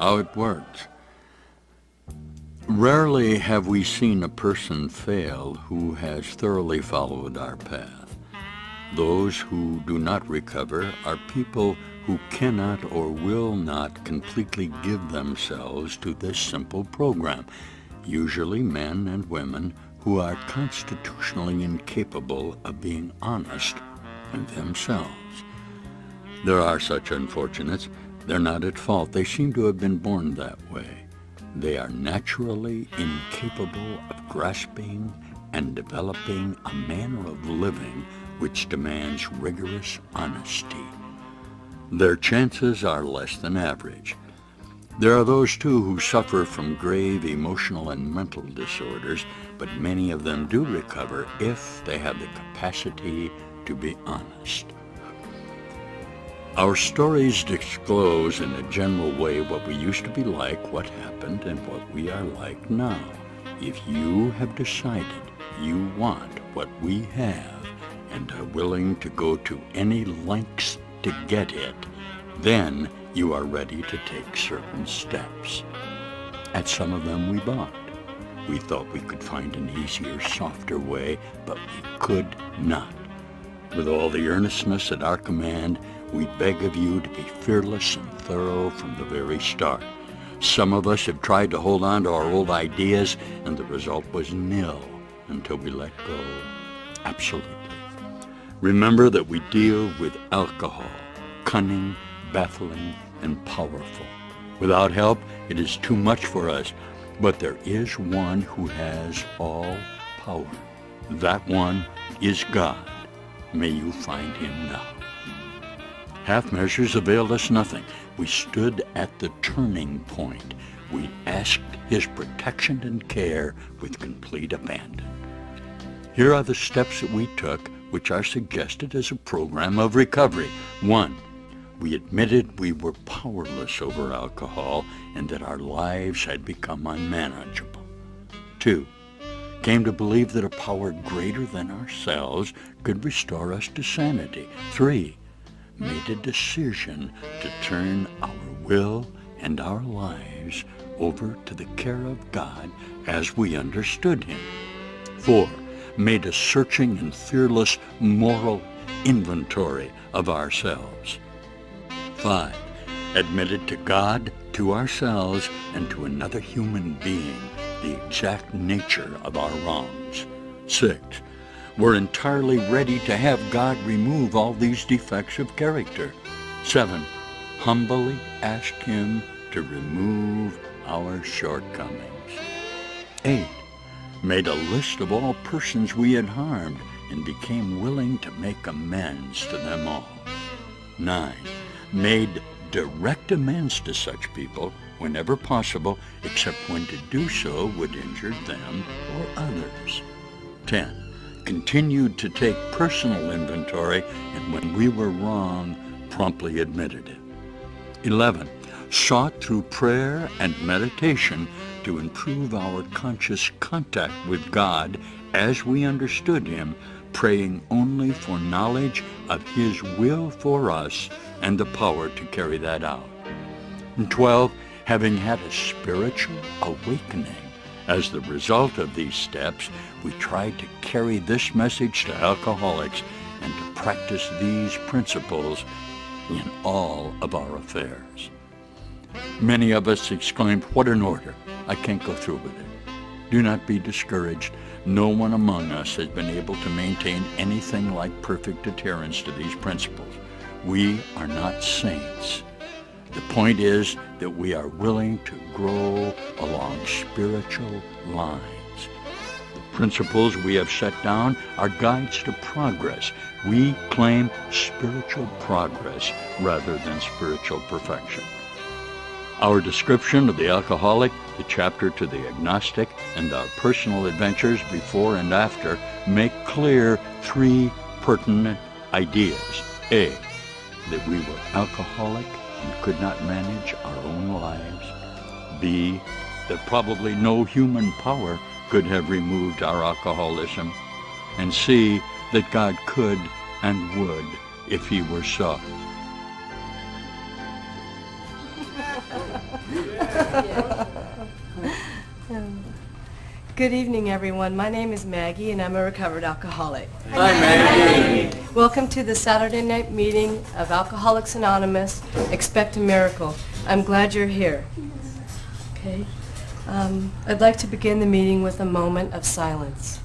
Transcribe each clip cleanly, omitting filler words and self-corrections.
how it works. Rarely have we seen a person fail who has thoroughly followed our path. Those who do not recover are people who cannot or will not completely give themselves to this simple program, usually men and women who are constitutionally incapable of being honest with themselves. There are such unfortunates. They're not at fault. They seem to have been born that way. They are naturally incapable of grasping and developing a manner of living which demands rigorous honesty. Their chances are less than average. There are those, too, who suffer from grave emotional and mental disorders, but many of them do recover if they have the capacity to be honest. Our stories disclose in a general way what we used to be like, what happened, and what we are like now. If you have decided you want what we have and are willing to go to any lengths to get it, then you are ready to take certain steps. At some of them we balked. We thought we could find an easier, softer way, but we could not. With all the earnestness at our command, we beg of you to be fearless and thorough from the very start. Some of us have tried to hold on to our old ideas, and the result was nil until we let go. Absolutely. Remember that we deal with alcohol, cunning, baffling, and powerful. Without help, it is too much for us, but there is one who has all power. That one is God. May you find him now. Half measures availed us nothing. We stood at the turning point. We asked his protection and care with complete abandon. Here are the steps that we took, which are suggested as a program of recovery. 1. We admitted we were powerless over alcohol and that our lives had become unmanageable. 2. Came to believe that a power greater than ourselves could restore us to sanity. 3. Made a decision to turn our will and our lives over to the care of God as we understood him. 4. Made a searching and fearless moral inventory of ourselves. 5. Admitted to God, to ourselves, and to another human being the exact nature of our wrongs. 6. We're entirely ready to have God remove all these defects of character. 7. Humbly asked him to remove our shortcomings. 8. Made a list of all persons we had harmed and became willing to make amends to them all. 9. Made direct amends to such people whenever possible, except when to do so would injure them or others. 10. Continued to take personal inventory, and when we were wrong, promptly admitted it. 11. Sought through prayer and meditation to improve our conscious contact with God as we understood him, praying only for knowledge of his will for us and the power to carry that out. And 12. Having had a spiritual awakening. As the result of these steps, we tried to carry this message to alcoholics and to practice these principles in all of our affairs. Many of us exclaimed, "What an order! I can't go through with it." Do not be discouraged. No one among us has been able to maintain anything like perfect adherence to these principles. We are not saints. The point is that we are willing to grow along spiritual lines. The principles we have set down are guides to progress. We claim spiritual progress rather than spiritual perfection. Our description of the alcoholic, the chapter to the agnostic, and our personal adventures before and after make clear 3 pertinent ideas. A, that we were alcoholic and could not manage our own lives. B, that probably no human power could have removed our alcoholism. And C, that God could and would if he were sought. Good evening, everyone. My name is Maggie, and I'm a recovered alcoholic. Hi, Maggie. Welcome to the Saturday night meeting of Alcoholics Anonymous. Expect a miracle. I'm glad you're here. Okay. I'd like to begin the meeting with a moment of silence.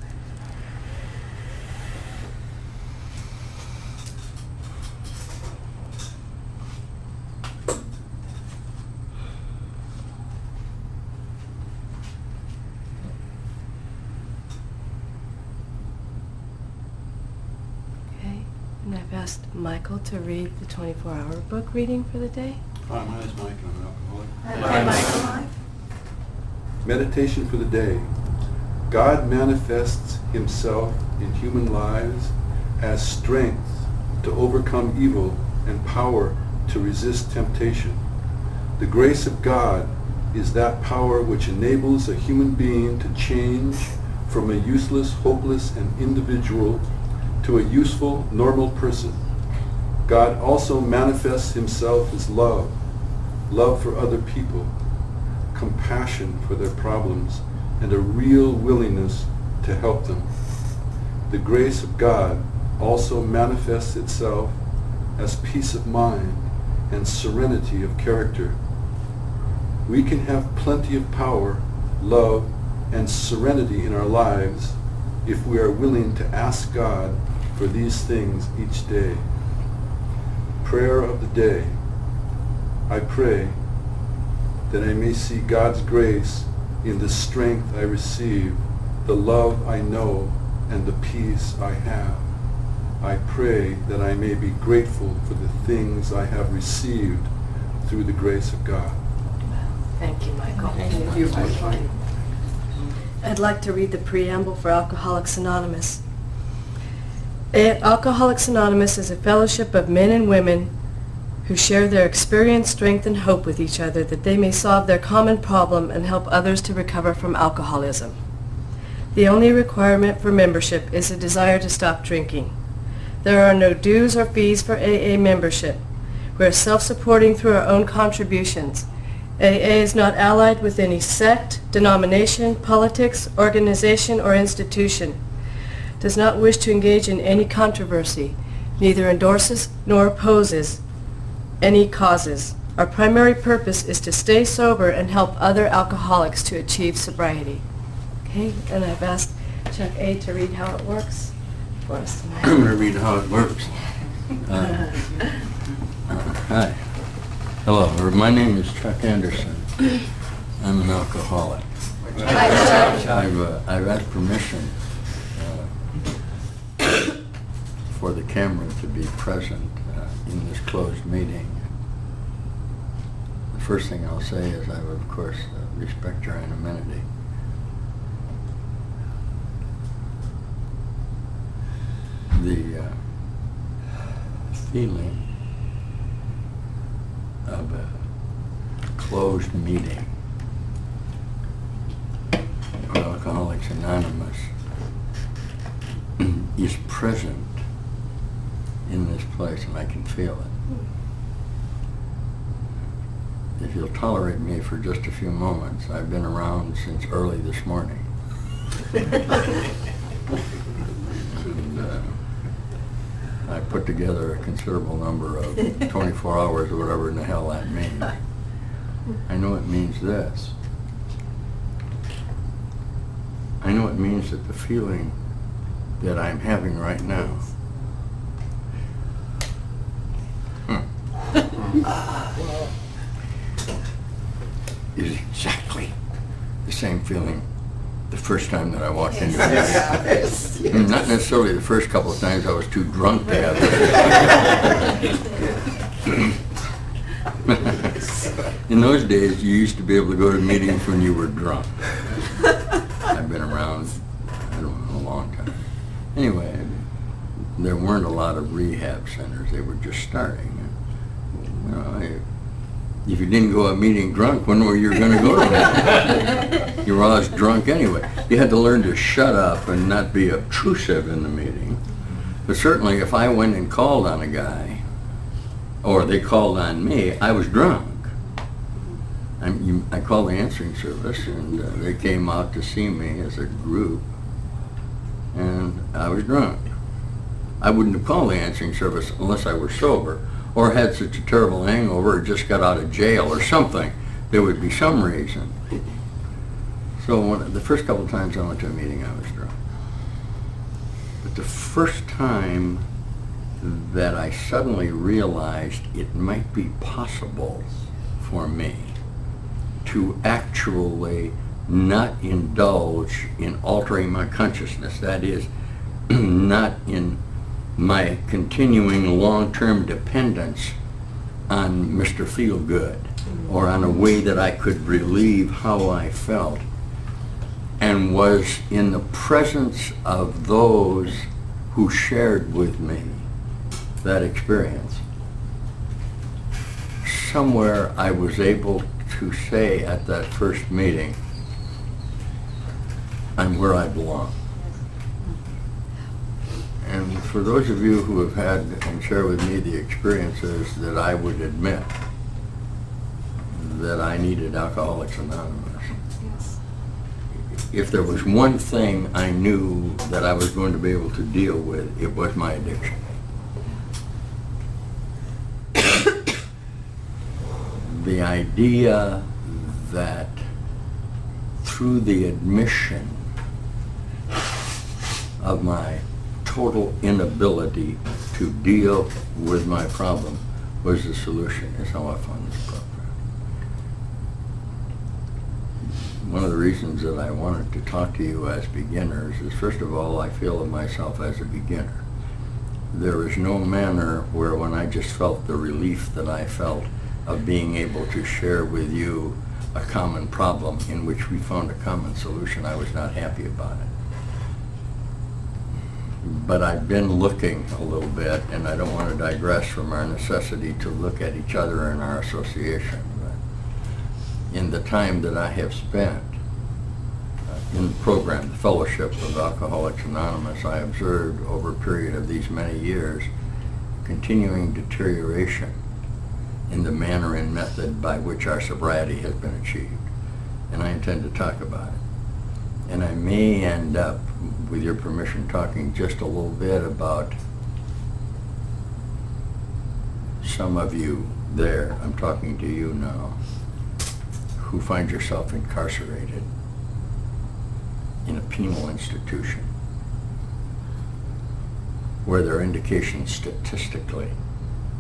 And I've asked Michael to read the 24-hour book reading for the day. Hi, my name is Mike, and I'm an alcoholic. Hi, Michael. Meditation for the day. God manifests himself in human lives as strength to overcome evil and power to resist temptation. The grace of God is that power which enables a human being to change from a useless, hopeless, and individual to a useful, normal person. God also manifests himself as love, love for other people, compassion for their problems, and a real willingness to help them. The grace of God also manifests itself as peace of mind and serenity of character. We can have plenty of power, love, and serenity in our lives if we are willing to ask God for these things each day. Prayer of the day. I pray that I may see God's grace in the strength I receive, the love I know, and the peace I have. I pray that I may be grateful for the things I have received through the grace of God. Thank you, Michael. Thank you, Michael. I'd like to read the preamble for Alcoholics Anonymous. Alcoholics Anonymous is a fellowship of men and women who share their experience, strength, and hope with each other that they may solve their common problem and help others to recover from alcoholism. The only requirement for membership is a desire to stop drinking. There are no dues or fees for AA membership. We are self-supporting through our own contributions. AA is not allied with any sect, denomination, politics, organization, or institution. Does not wish to engage in any controversy, neither endorses nor opposes any causes. Our primary purpose is to stay sober and help other alcoholics to achieve sobriety. Okay, and I've asked Chuck A. to read how it works for us tonight. I'm going to read how it works. Hi. Hello, my name is Chuck Anderson. I'm an alcoholic. I've asked permission for the camera to be present in this closed meeting. The first thing I'll say is I will, of course, respect your anonymity. The feeling of a closed meeting of Alcoholics Anonymous is present in this place, and I can feel it. If you'll tolerate me for just a few moments, I've been around since early this morning. And, I put together a considerable number of 24 hours or whatever in the hell that means. I know it means this. I know it means that the feeling that I'm having right now is exactly the same feeling the first time that I walked into it. Yes. Not necessarily the first couple of times I was too drunk to have it. In those days, you used to be able to go to meetings when you were drunk. I've been around, I don't know, a long time. Anyway, there weren't a lot of rehab centers. They were just starting. You know, if you didn't go to a meeting drunk, when were you going to go to that? You were always drunk anyway. You had to learn to shut up and not be obtrusive in the meeting. But certainly if I went and called on a guy, or they called on me, I was drunk. I called the answering service, and they came out to see me as a group, and I was drunk. I wouldn't have called the answering service unless I were sober, or had such a terrible hangover, or just got out of jail or something. There would be some reason. So the first couple of times I went to a meeting, I was drunk. But the first time that I suddenly realized it might be possible for me to actually not indulge in altering my consciousness, that is, not in my continuing long-term dependence on Mr. Feel-Good, or on a way that I could relieve how I felt, and was in the presence of those who shared with me that experience. Somewhere I was able to say at that first meeting, I'm where I belong. And for those of you who have had and share with me the experiences, that I would admit that I needed Alcoholics Anonymous. Yes. If there was one thing I knew that I was going to be able to deal with, it was my addiction. The idea that through the admission of my total inability to deal with my problem was the solution, is how I found this program. One of the reasons that I wanted to talk to you as beginners is, first of all, I feel of myself as a beginner. There is no manner where, when I just felt the relief that I felt of being able to share with you a common problem in which we found a common solution, I was not happy about it. But I've been looking a little bit, and I don't want to digress from our necessity to look at each other in our association. But in the time that I have spent in the program, the Fellowship of Alcoholics Anonymous, I observed over a period of these many years continuing deterioration in the manner and method by which our sobriety has been achieved. And I intend to talk about it. And I may end up, with your permission, talking just a little bit about some of you there, I'm talking to you now, who find yourself incarcerated in a penal institution, where there are indications statistically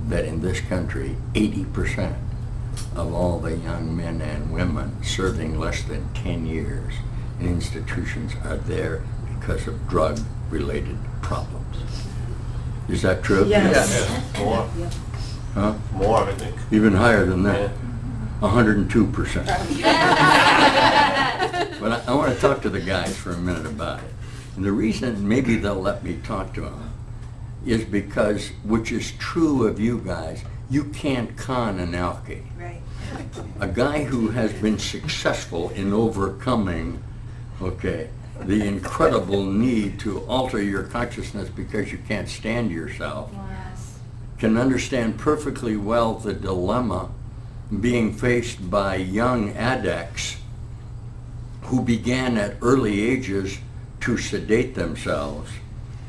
that in this country, 80% of all the young men and women serving less than 10 years in institutions are there because of drug-related problems. Is that true? Yes. Yeah, more. Huh? More, I think. Even higher than that. Yeah. 102%. But I want to talk to the guys for a minute about it. And the reason maybe they'll let me talk to them is because, which is true of you guys, you can't con an alkie. Right. A guy who has been successful in overcoming, the incredible need to alter your consciousness because you can't stand yourself, Yes. can understand perfectly well the dilemma being faced by young addicts who began at early ages to sedate themselves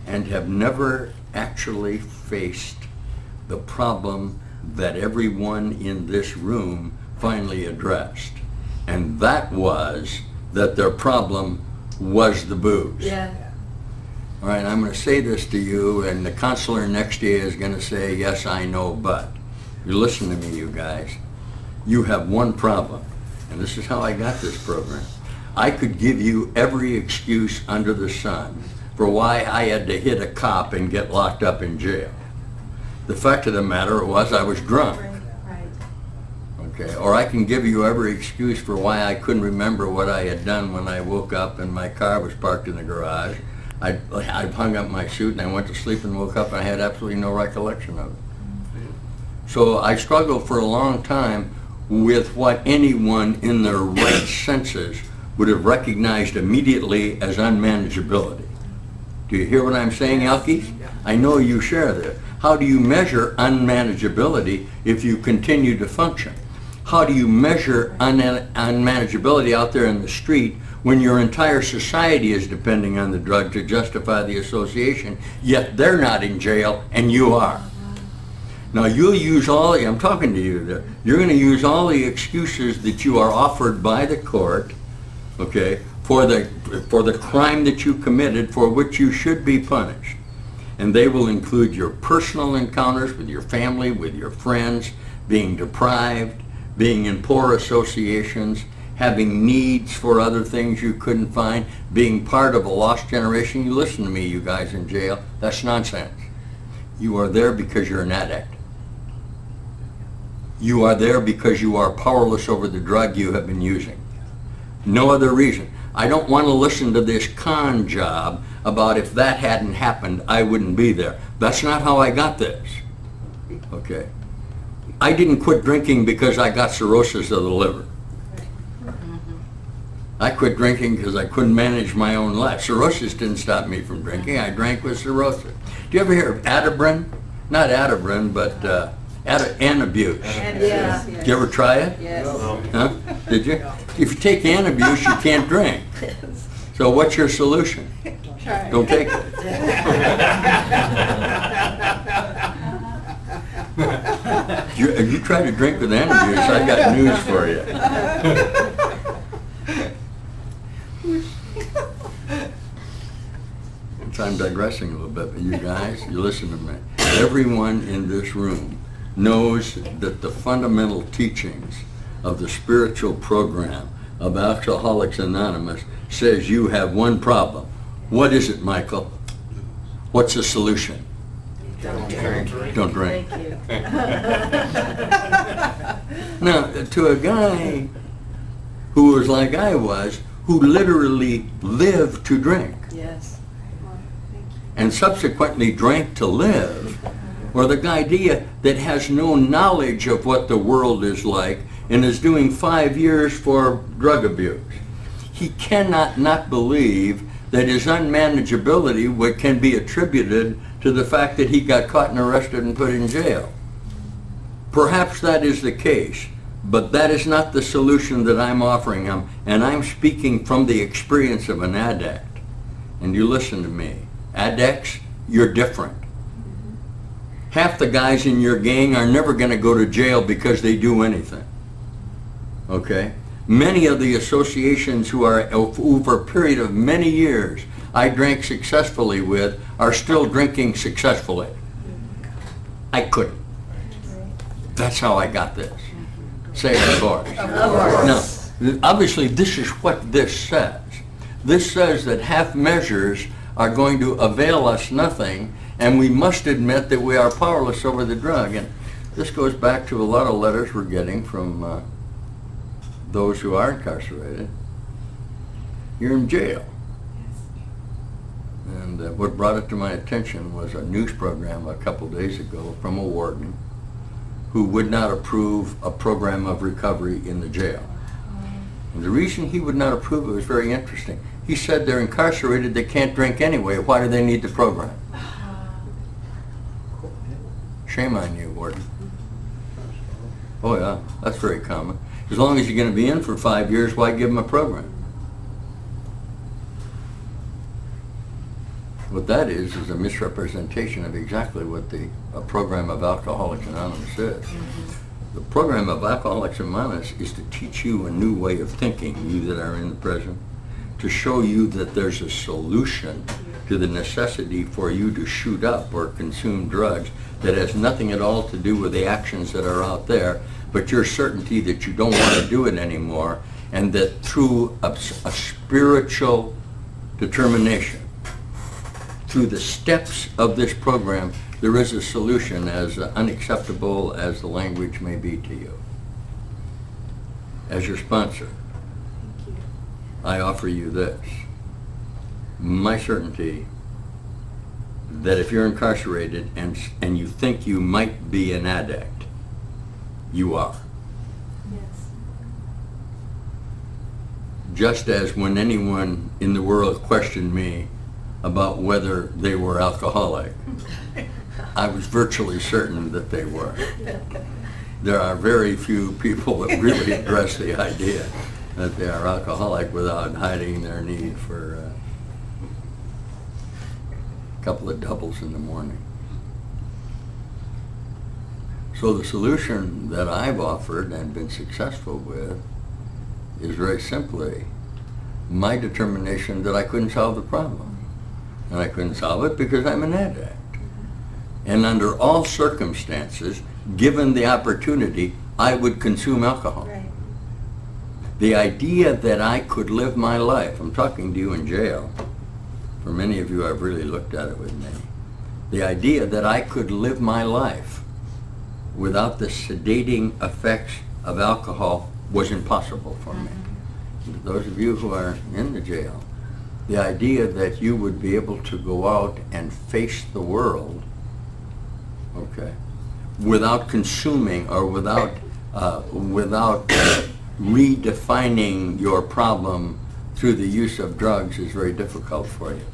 and have never actually faced the problem that everyone in this room finally addressed. And that was that their problem was the booze. Yeah. All right, I'm going to say this to you, and the counselor next to you is going to say, yes, I know, but. You listen to me, you guys. You have one problem, and this is how I got this program. I could give you every excuse under the sun for why I had to hit a cop and get locked up in jail. The fact of the matter was I was drunk. Right. Okay, or I can give you every excuse for why I couldn't remember what I had done when I woke up and my car was parked in the garage. I hung up my suit and I went to sleep and woke up and I had absolutely no recollection of it. So I struggled for a long time with what anyone in their right senses would have recognized immediately as unmanageability. Do you hear what I'm saying, Alkies? I know you share this. How do you measure unmanageability if you continue to function? How do you measure unmanageability out there in the street when your entire society is depending on the drug to justify the association, yet they're not in jail and you are? Now you'll use all, I'm talking to you there, you're going to use all the excuses that you are offered by the court, okay, for the crime that you committed for which you should be punished. And they will include your personal encounters with your family, with your friends, being deprived, being in poor associations, having needs for other things you couldn't find, being part of a lost generation. You listen to me, you guys in jail, that's nonsense. You are there because you're an addict. You are there because you are powerless over the drug you have been using. No other reason. I don't want to listen to this con job about if that hadn't happened, I wouldn't be there. That's not how I got this. Okay. I didn't quit drinking because I got cirrhosis of the liver. I quit drinking because I couldn't manage my own life. Cirrhosis didn't stop me from drinking. I drank with cirrhosis. Do you ever hear of Atabrin? Not Atabrin, but Anabuse. Yes. Did you ever try it? Yes. Huh? Did you? If you take Anabuse, you can't drink. So what's your solution? Don't take it. If you try to drink with Anabuse, I got news for you. I'm digressing a little bit, but you guys, you listen to me. Everyone in this room knows that the fundamental teachings of the spiritual program of Alcoholics Anonymous says you have one problem. What is it, Michael? What's the solution? Don't drink. Don't drink. Thank you. Now, to a guy who was like I was, who literally lived to drink, Yes. and subsequently drank to live, or the idea that has no knowledge of what the world is like and is doing 5 years for drug abuse. He cannot not believe that his unmanageability can be attributed to the fact that he got caught and arrested and put in jail. Perhaps that is the case, but that is not the solution that I'm offering him, and I'm speaking from the experience of an addict. And you listen to me. Addicts, you're different. Half the guys in your gang are never going to go to jail because they do anything. Okay? Many of the associations who are over a period of many years I drank successfully with are still drinking successfully. I couldn't. That's how I got this. Say it, of course. Now, obviously this is what this says. This says that half measures are going to avail us nothing, and we must admit that we are powerless over the drug. And this goes back to a lot of letters we're getting from those who are incarcerated. You're in jail. And what brought it to my attention was a news program a couple days ago from a warden who would not approve a program of recovery in the jail. And the reason he would not approve it was very interesting. He said they're incarcerated, they can't drink anyway, why do they need the program? Shame on you, warden. Oh yeah, that's very common. As long as you're going to be in for 5 years, why give them a program? What that is a misrepresentation of exactly what the program of Alcoholics Anonymous is. The program of Alcoholics Anonymous is to teach you a new way of thinking, you that are in the present, to show you that there's a solution to the necessity for you to shoot up or consume drugs that has nothing at all to do with the actions that are out there, but your certainty that you don't want to do it anymore, and that through a spiritual determination, through the steps of this program, there is a solution, as unacceptable as the language may be to you. As your sponsor, I offer you this. My certainty that if you're incarcerated and you think you might be an addict, you are. Yes. Just as when anyone in the world questioned me about whether they were alcoholic, I was virtually certain that they were. there are very few people that really address the idea that they are alcoholic without hiding their need for a couple of doubles in the morning. So the solution that I've offered and been successful with is very simply my determination that I couldn't solve the problem. And I couldn't solve it because I'm an addict. And under all circumstances, given the opportunity, I would consume alcohol. Right. The idea that I could live my life, I'm talking to you in jail, for many of you I've really looked at it with me, the idea that I could live my life without the sedating effects of alcohol was impossible for me. Those of you who are in the jail, the idea that you would be able to go out and face the world, okay, without consuming or without redefining your problem through the use of drugs is very difficult for you.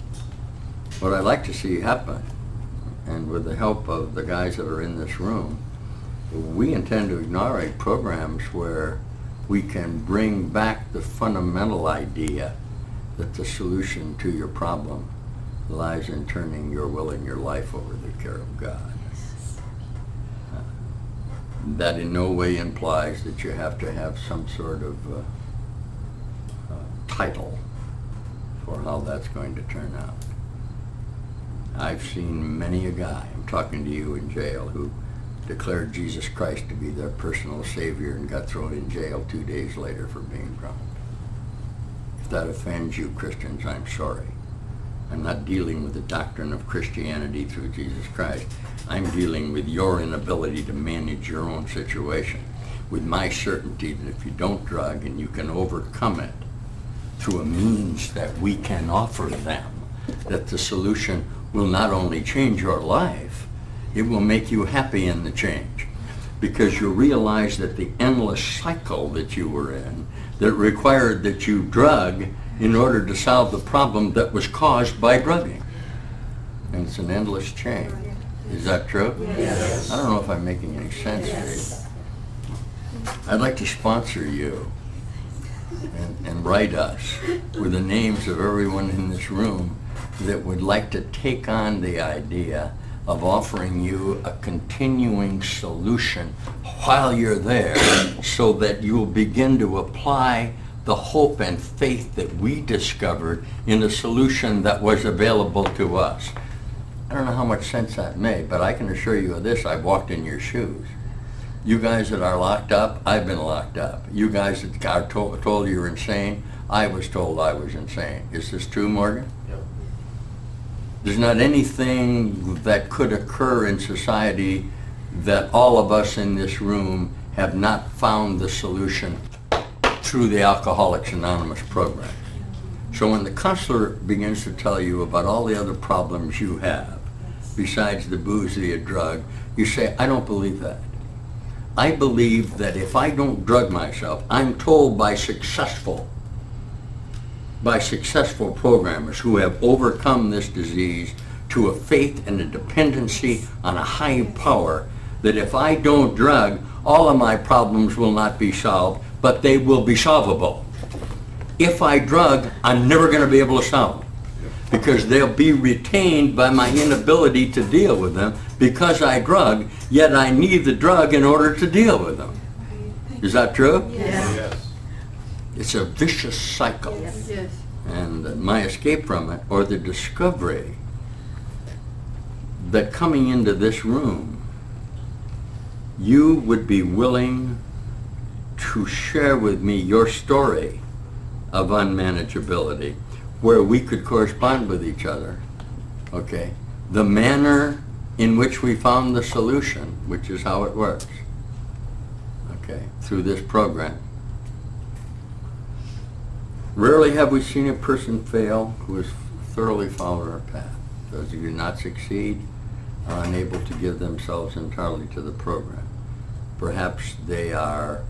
What I'd like to see happen, and with the help of the guys that are in this room, we intend to inaugurate programs where we can bring back the fundamental idea that the solution to your problem lies in turning your will and your life over to the care of God. That in no way implies that you have to have some sort of title for how that's going to turn out. I've seen many a guy, I'm talking to you in jail, who declared Jesus Christ to be their personal Savior and got thrown in jail 2 days later for being drunk. If that offends you, Christians, I'm sorry. I'm not dealing with the doctrine of Christianity through Jesus Christ. I'm dealing with your inability to manage your own situation, with my certainty that if you don't drug and you can overcome it through a means that we can offer them, that the solution will not only change your life, it will make you happy in the change, because you realize that the endless cycle that you were in that required that you drug in order to solve the problem that was caused by drugging. And it's an endless chain. Is that true? Yes. I don't know if I'm making any sense to you. I'd like to sponsor you and write us with the names of everyone in this room that would like to take on the idea of offering you a continuing solution while you're there, so that you'll begin to apply the hope and faith that we discovered in a solution that was available to us. I don't know how much sense that made, but I can assure you of this: I've walked in your shoes. You guys that are locked up, I've been locked up. You guys that are told you're insane, I was told I was insane. Is this true, Morgan? Yep. There's not anything that could occur in society that all of us in this room have not found the solution through the Alcoholics Anonymous program. So when the counselor begins to tell you about all the other problems you have, besides the booze, the drug, you say, I don't believe that. I believe that if I don't drug myself, I'm told by successful programmers who have overcome this disease to a faith and a dependency on a high power, that if I don't drug, all of my problems will not be solved, but they will be solvable. If I drug, I'm never going to be able to solve them, because they'll be retained by my inability to deal with them because I drug, yet I need the drug in order to deal with them. Is that true? Yes. It's a vicious cycle. Yes. And my escape from it, or the discovery that coming into this room, you would be willing to share with me your story of unmanageability, where we could correspond with each other, okay? The manner in which we found the solution, which is how it works, okay, through this program. Rarely have we seen a person fail who has thoroughly followed our path. Those who do not succeed are unable to give themselves entirely to the program. Perhaps they are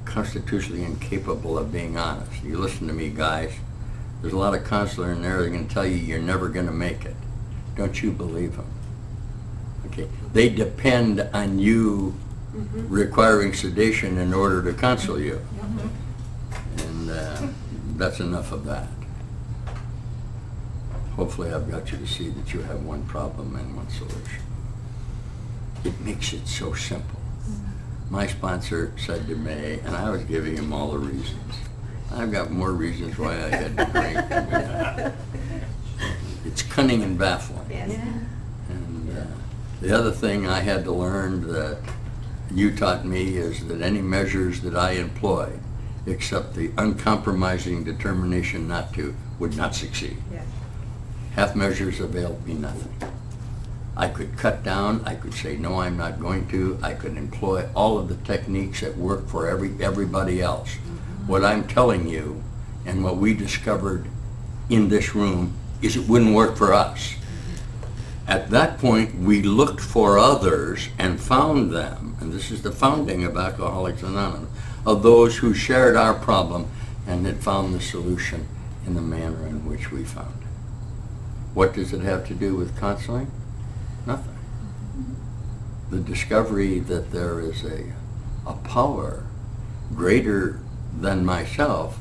constitutionally incapable of being honest. You listen to me, guys. There's a lot of counselors in there that are going to tell you you're never going to make it. Don't you believe them? Okay. They depend on you requiring sedation in order to counsel you. And that's enough of that. Hopefully I've got you to see that you have one problem and one solution. It makes it so simple. My sponsor said to me, and I was giving him all the reasons. I've got more reasons why I had to drink than we had. It's cunning and baffling. And the other thing I had to learn that you taught me is that any measures that I employed, except the uncompromising determination not to, would not succeed. Half measures availed me nothing. I could cut down, I could say, no, I'm not going to. I could employ all of the techniques that work for everybody else. What I'm telling you, and what we discovered in this room, is it wouldn't work for us. At that point, we looked for others and found them, and this is the founding of Alcoholics Anonymous, of those who shared our problem and had found the solution in the manner in which we found it. What does it have to do with counseling? Nothing. The discovery that there is a power greater than myself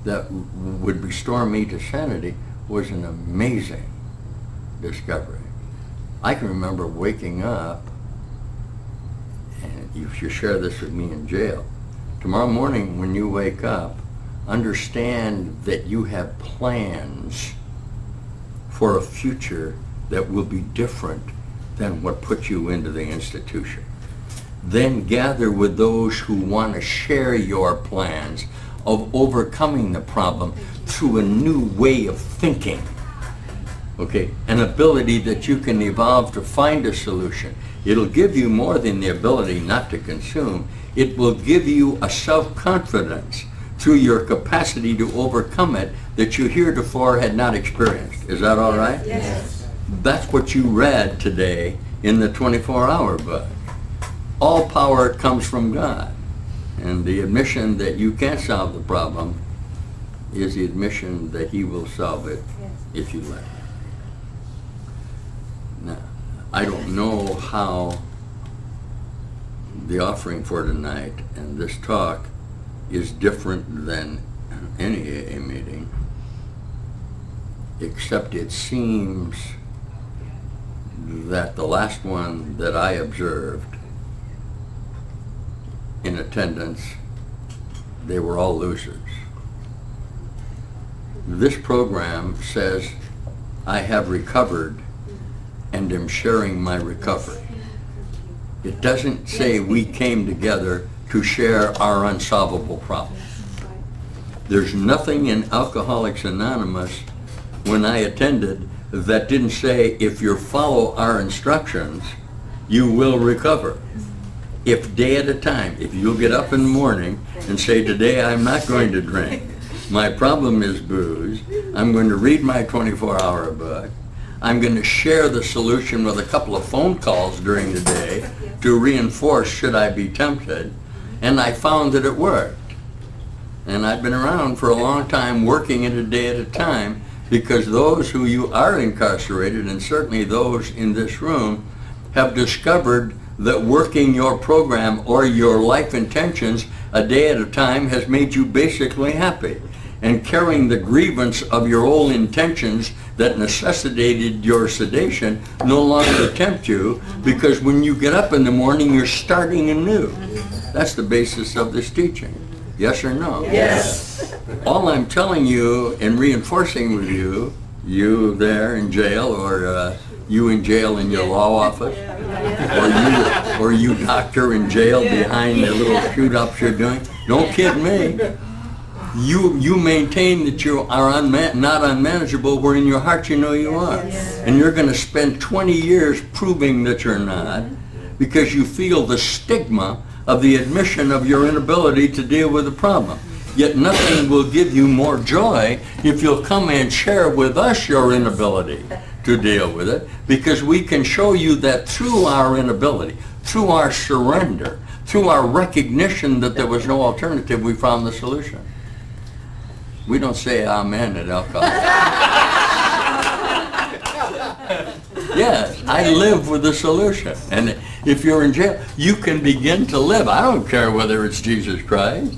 that would restore me to sanity was an amazing discovery. I can remember waking up, and you should share this with me in jail. Tomorrow morning when you wake up, understand that you have plans for a future that will be different than what put you into the institution. Then gather with those who want to share your plans of overcoming the problem through a new way of thinking. Okay, an ability that you can evolve to find a solution. It'll give you more than the ability not to consume. It will give you a self-confidence through your capacity to overcome it that you heretofore had not experienced. Is that all right? Yes. That's what you read today in the 24-hour book. All power comes from God. And the admission that you can't solve the problem is the admission that He will solve it if you let Him. Now, I don't know how the offering for tonight and this talk is different than any AA meeting, except it seems that the last one that I observed in attendance, they were all losers. This program says, I have recovered and am sharing my recovery. It doesn't say we came together to share our unsolvable problems. There's nothing in Alcoholics Anonymous when I attended that didn't say if you follow our instructions, you will recover. If day at a time, if you'll get up in the morning and say, today I'm not going to drink, my problem is booze, I'm going to read my 24-hour book, I'm going to share the solution with a couple of phone calls during the day to reinforce should I be tempted, and I found that it worked. And I've been around for a long time working it a day at a time, because those who you are incarcerated, and certainly those in this room, have discovered that working your program or your life intentions a day at a time has made you basically happy. And carrying the grievance of your old intentions that necessitated your sedation no longer tempt you, because when you get up in the morning, you're starting anew. That's the basis of this teaching. Yes or no? Yes. All I'm telling you and reinforcing with you, you there in jail, or you in jail in your law office, or you doctor in jail behind the little shoot-ups you're doing, don't kid me. You maintain that you are not unmanageable, where in your heart you know you are. And you're going to spend 20 years proving that you're not, because you feel the stigma of the admission of your inability to deal with the problem. Yet nothing will give you more joy if you'll come and share with us your inability to deal with it, because we can show you that through our inability, through our surrender, through our recognition that there was no alternative, we found the solution. We don't say amen at Alcoholics. Yes, I live with the solution. And If you're in jail, you can begin to live. I don't care whether it's Jesus Christ.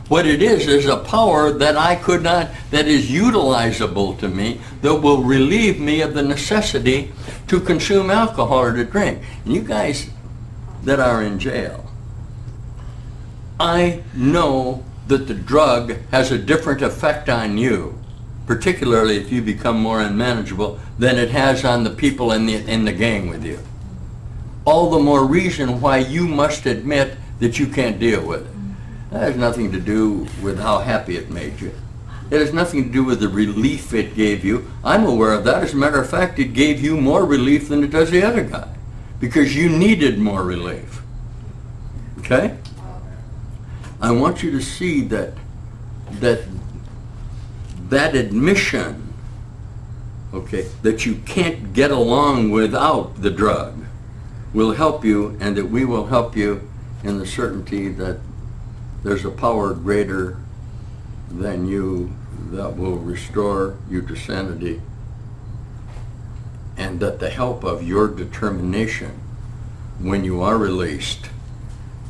What it is a power that I could not, that is utilizable to me, that will relieve me of the necessity to consume alcohol or to drink. And you guys that are in jail, I know that the drug has a different effect on you, particularly if you become more unmanageable, than it has on the people in the gang with you. All the more reason why you must admit that you can't deal with it. That has nothing to do with how happy it made you. It has nothing to do with the relief it gave you. I'm aware of that. As a matter of fact, it gave you more relief than it does the other guy, because you needed more relief. Okay? I want you to see that admission, okay, that you can't get along without the drug will help you, and that we will help you in the certainty that there's a power greater than you that will restore you to sanity, and that the help of your determination when you are released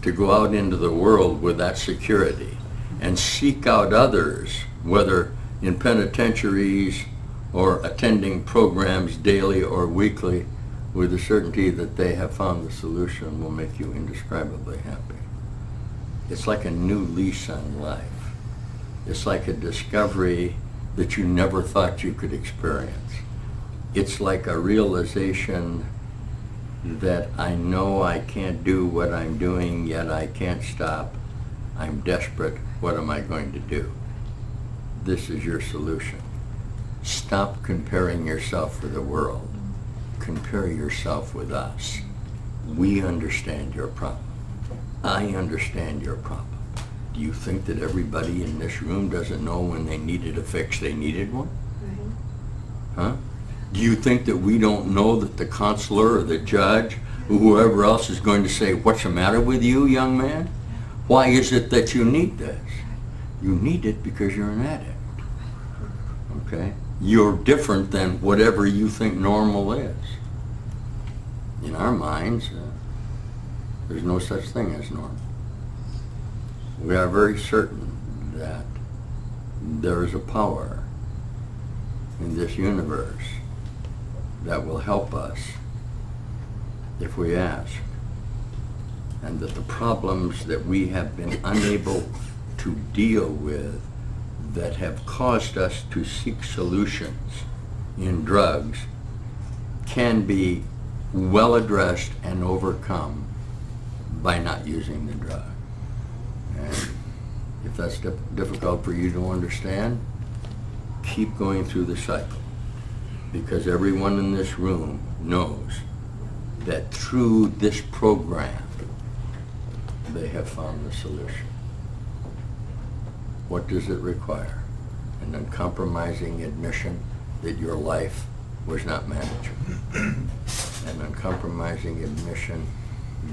to go out into the world with that security and seek out others, whether in penitentiaries or attending programs daily or weekly, with the certainty that they have found the solution, will make you indescribably happy. It's like a new lease on life. It's like a discovery that you never thought you could experience. It's like a realization that I know I can't do what I'm doing, yet I can't stop. I'm desperate. What am I going to do? This is your solution. Stop comparing yourself with the world. Compare yourself with us. We understand your problem. I understand your problem. Do you think that everybody in this room doesn't know when they needed a fix, they needed one? Huh? Do you think that we don't know that the counselor or the judge or whoever else is going to say, what's the matter with you, young man? Why is it that you need this? You need it because you're an addict. Okay? You're different than whatever you think normal is. In our minds, there's no such thing as normal. We are very certain that there is a power in this universe that will help us if we ask, and that the problems that we have been unable to deal with, that have caused us to seek solutions in drugs, can be well addressed and overcome by not using the drug. And if that's difficult for you to understand, keep going through the cycle, because everyone in this room knows that through this program they have found the solution. What does it require? An uncompromising admission that your life was not manageable. An uncompromising admission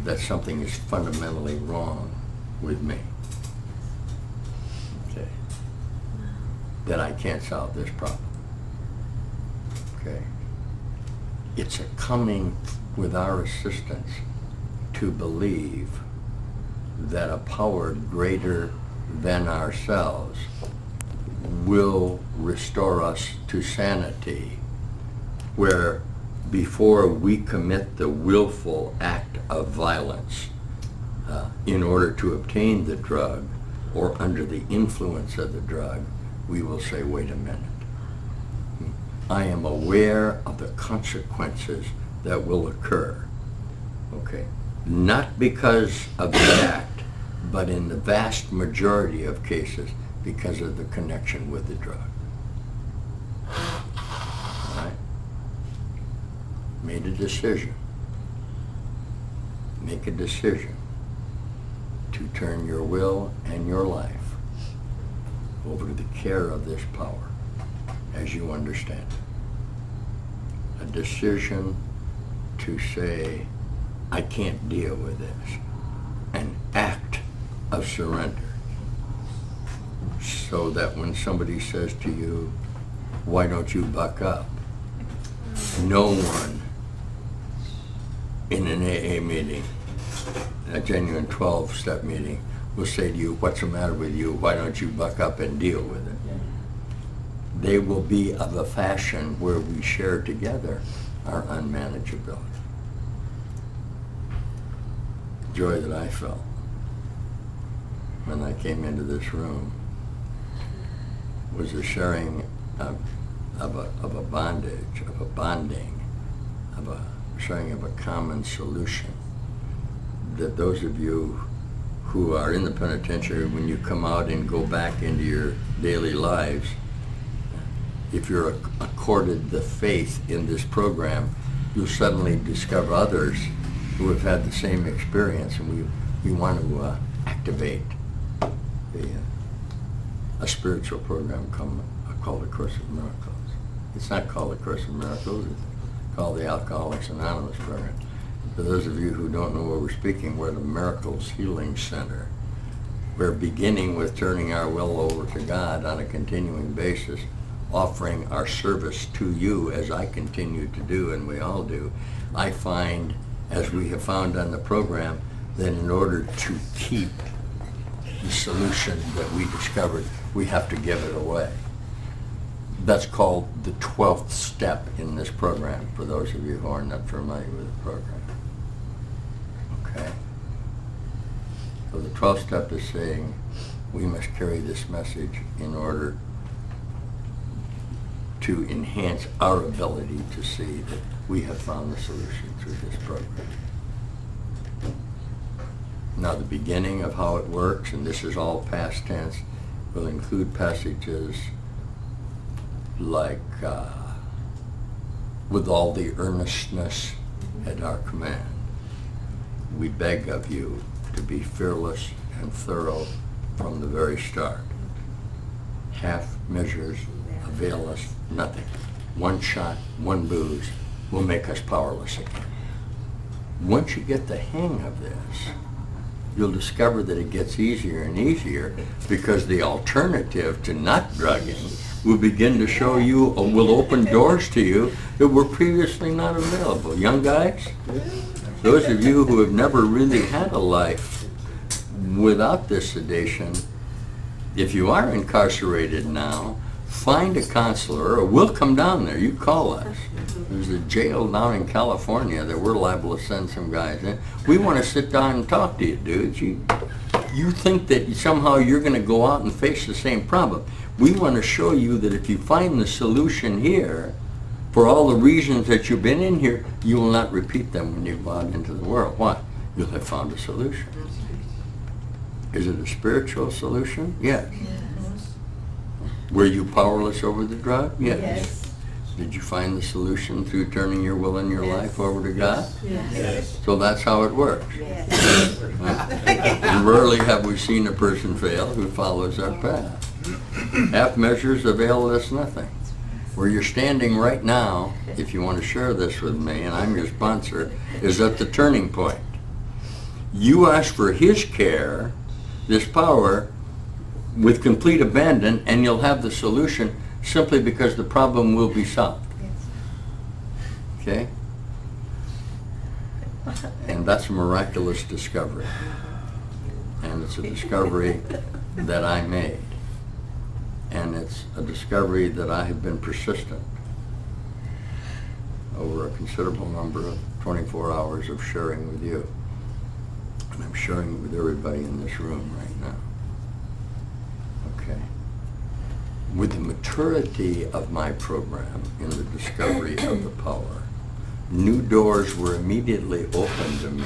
that something is fundamentally wrong with me. Okay. That I can't solve this problem. Okay. It's a coming with our assistance to believe that a power greater than ourselves will restore us to sanity, where before we commit the willful act of violence in order to obtain the drug, or under the influence of the drug, we will say, wait a minute. I am aware of the consequences that will occur. Okay. Not because of the act, but in the vast majority of cases because of the connection with the drug. All right? Made a decision. Make a decision to turn your will and your life over to the care of this power as you understand it. A decision to say, I can't deal with this. An act of surrender. So that when somebody says to you, why don't you buck up? No one in an AA meeting, a genuine 12-step meeting, will say to you, what's the matter with you? Why don't you buck up and deal with it? They will be of a fashion where we share together our unmanageability. Joy that I felt when I came into this room was a sharing of a bondage, of a bonding, of a sharing of a common solution. That those of you who are in the penitentiary, when you come out and go back into your daily lives, if you're accorded the faith in this program, you'll suddenly discover others who have had the same experience, and we want to activate a spiritual program called the Course of Miracles. It's not called the Course of Miracles, it's called the Alcoholics Anonymous program. For those of you who don't know where we're speaking, we're at a Miracles Healing Center. We're beginning with turning our will over to God on a continuing basis, offering our service to you as I continue to do, and we all do. I find, as we have found on the program, that in order to keep the solution that we discovered, we have to give it away. That's called the 12th step in this program, for those of you who are not familiar with the program. Okay? So the 12th step is saying we must carry this message in order to enhance our ability to see that we have found the solution through this program. Now, the beginning of how it works, and this is all past tense, will include passages like, with all the earnestness at our command, we beg of you to be fearless and thorough from the very start. Half measures avail us nothing. One shot, one booze will make us powerless again. Once you get the hang of this, you'll discover that it gets easier and easier, because the alternative to not drugging will begin to show you, or will open doors to you that were previously not available. Young guys, those of you who have never really had a life without this sedation, if you are incarcerated now, find a counselor, or we'll come down there. You call us. There's a jail down in California that we're liable to send some guys in. We want to sit down and talk to you, dudes. You think that somehow you're going to go out and face the same problem. We want to show you that if you find the solution here, for all the reasons that you've been in here, you will not repeat them when you go out into the world. Why? You'll have found a solution. Is it a spiritual solution? Yes. Were you powerless over the drug? Yes. Did you find the solution through turning your will and your life over to God? Yes. So that's how it works. Yes. And rarely have we seen a person fail who follows our path. Half measures avail us nothing. Where you're standing right now, if you want to share this with me, and I'm your sponsor, is at the turning point. You ask for His care, this power, with complete abandon, and you'll have the solution simply because the problem will be solved. Okay? And that's a miraculous discovery. And it's a discovery that I made. And it's a discovery that I have been persistent over a considerable number of 24 hours of sharing with you. And I'm sharing it with everybody in this room right now. Okay. With the maturity of my program in the discovery of the power, new doors were immediately opened to me.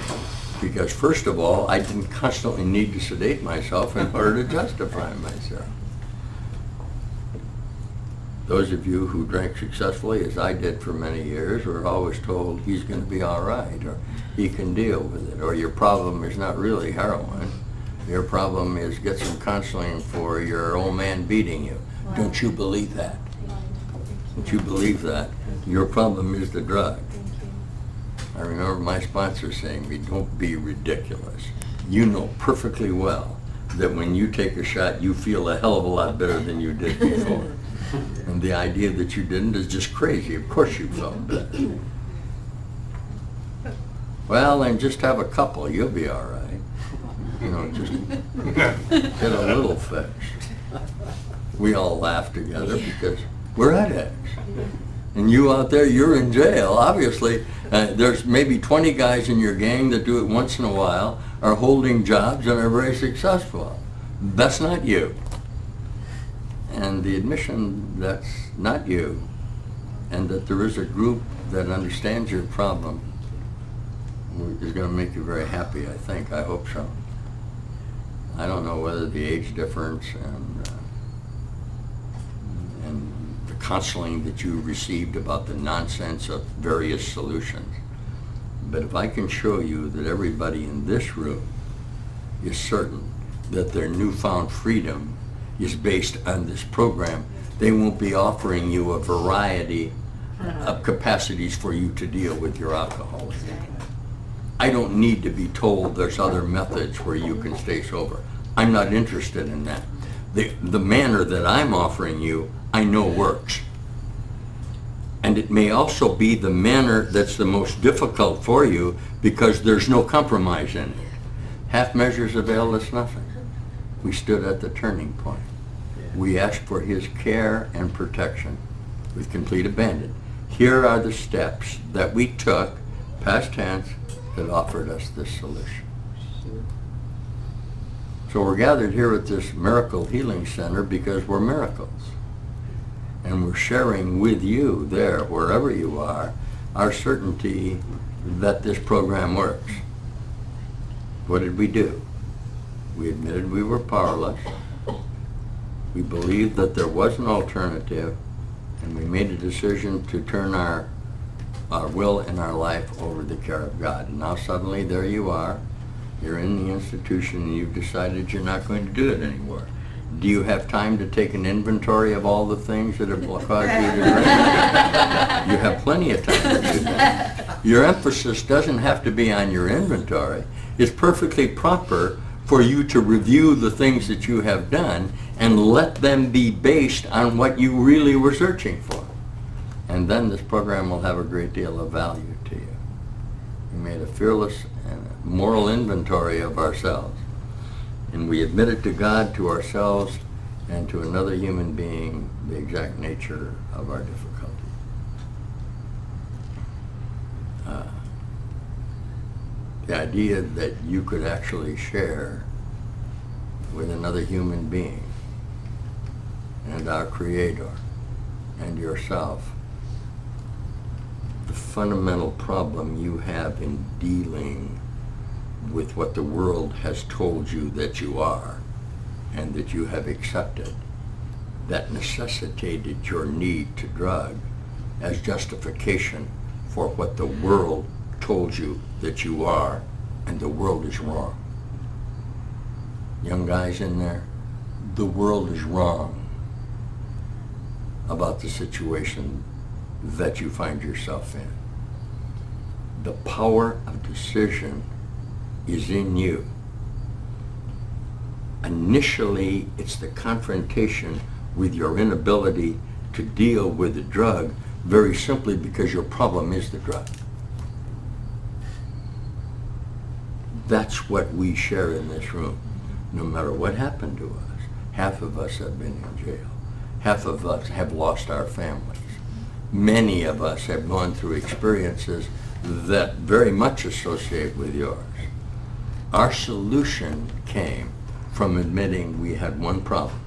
Because first of all, I didn't constantly need to sedate myself in order to justify myself. Those of you who drank successfully, as I did for many years, were always told he's going to be all right, or he can deal with it, or your problem is not really heroin. Your problem is get some counseling for your old man beating you. Wow. Don't you believe that? Don't you believe that? Your problem is the drug. I remember my sponsor saying to me, don't be ridiculous. You know perfectly well that when you take a shot, you feel a hell of a lot better than you did before. And the idea that you didn't is just crazy. Of course you felt better. Well, then just have a couple. You'll be all right. You know, just get a little fix. We all laugh together because we're addicts. And you out there, you're in jail. Obviously, there's maybe 20 guys in your gang that do it once in a while, are holding jobs and are very successful. That's not you. And the admission that's not you, and that there is a group that understands your problem, is going to make you very happy, I think. I hope so. I don't know whether the age difference and the counseling that you received about the nonsense of various solutions. But if I can show you that everybody in this room is certain that their newfound freedom is based on this program, they won't be offering you a variety of capacities for you to deal with your alcoholism. I don't need to be told there's other methods where you can stay sober. I'm not interested in that. The manner that I'm offering you, I know works. And it may also be the manner that's the most difficult for you because there's no compromise in it. Half measures avail us nothing. We stood at the turning point. We asked for his care and protection with complete abandon. Here are the steps that we took, past tense, that offered us this solution. So we're gathered here at this Miracle Healing Center because we're miracles. And we're sharing with you there, wherever you are, our certainty that this program works. What did we do? We admitted we were powerless. We believed that there was an alternative, and we made a decision to turn our will and our life over the care of God. And now suddenly there you are. You're in the institution and you've decided you're not going to do it anymore. Do you have time to take an inventory of all the things that have caused you to drink? You have plenty of time to do that. Your emphasis doesn't have to be on your inventory. It's perfectly proper for you to review the things that you have done and let them be based on what you really were searching for. And then this program will have a great deal of value to you. We made a fearless and moral inventory of ourselves. And we admitted to God, to ourselves, and to another human being the exact nature of our difficulty. The idea that you could actually share with another human being and our Creator and yourself the fundamental problem you have in dealing with what the world has told you that you are and that you have accepted, that necessitated your need to drug as justification for what the world told you that you are, and the world is wrong. Young guys in there, the world is wrong about the situation that you find yourself in. The power of decision is in you. Initially, it's the confrontation with your inability to deal with the drug, very simply because your problem is the drug. That's what we share in this room. No matter what happened to us, half of us have been in jail. Half of us have lost our families. Many of us have gone through experiences that very much associate with yours. Our solution came from admitting we had one problem.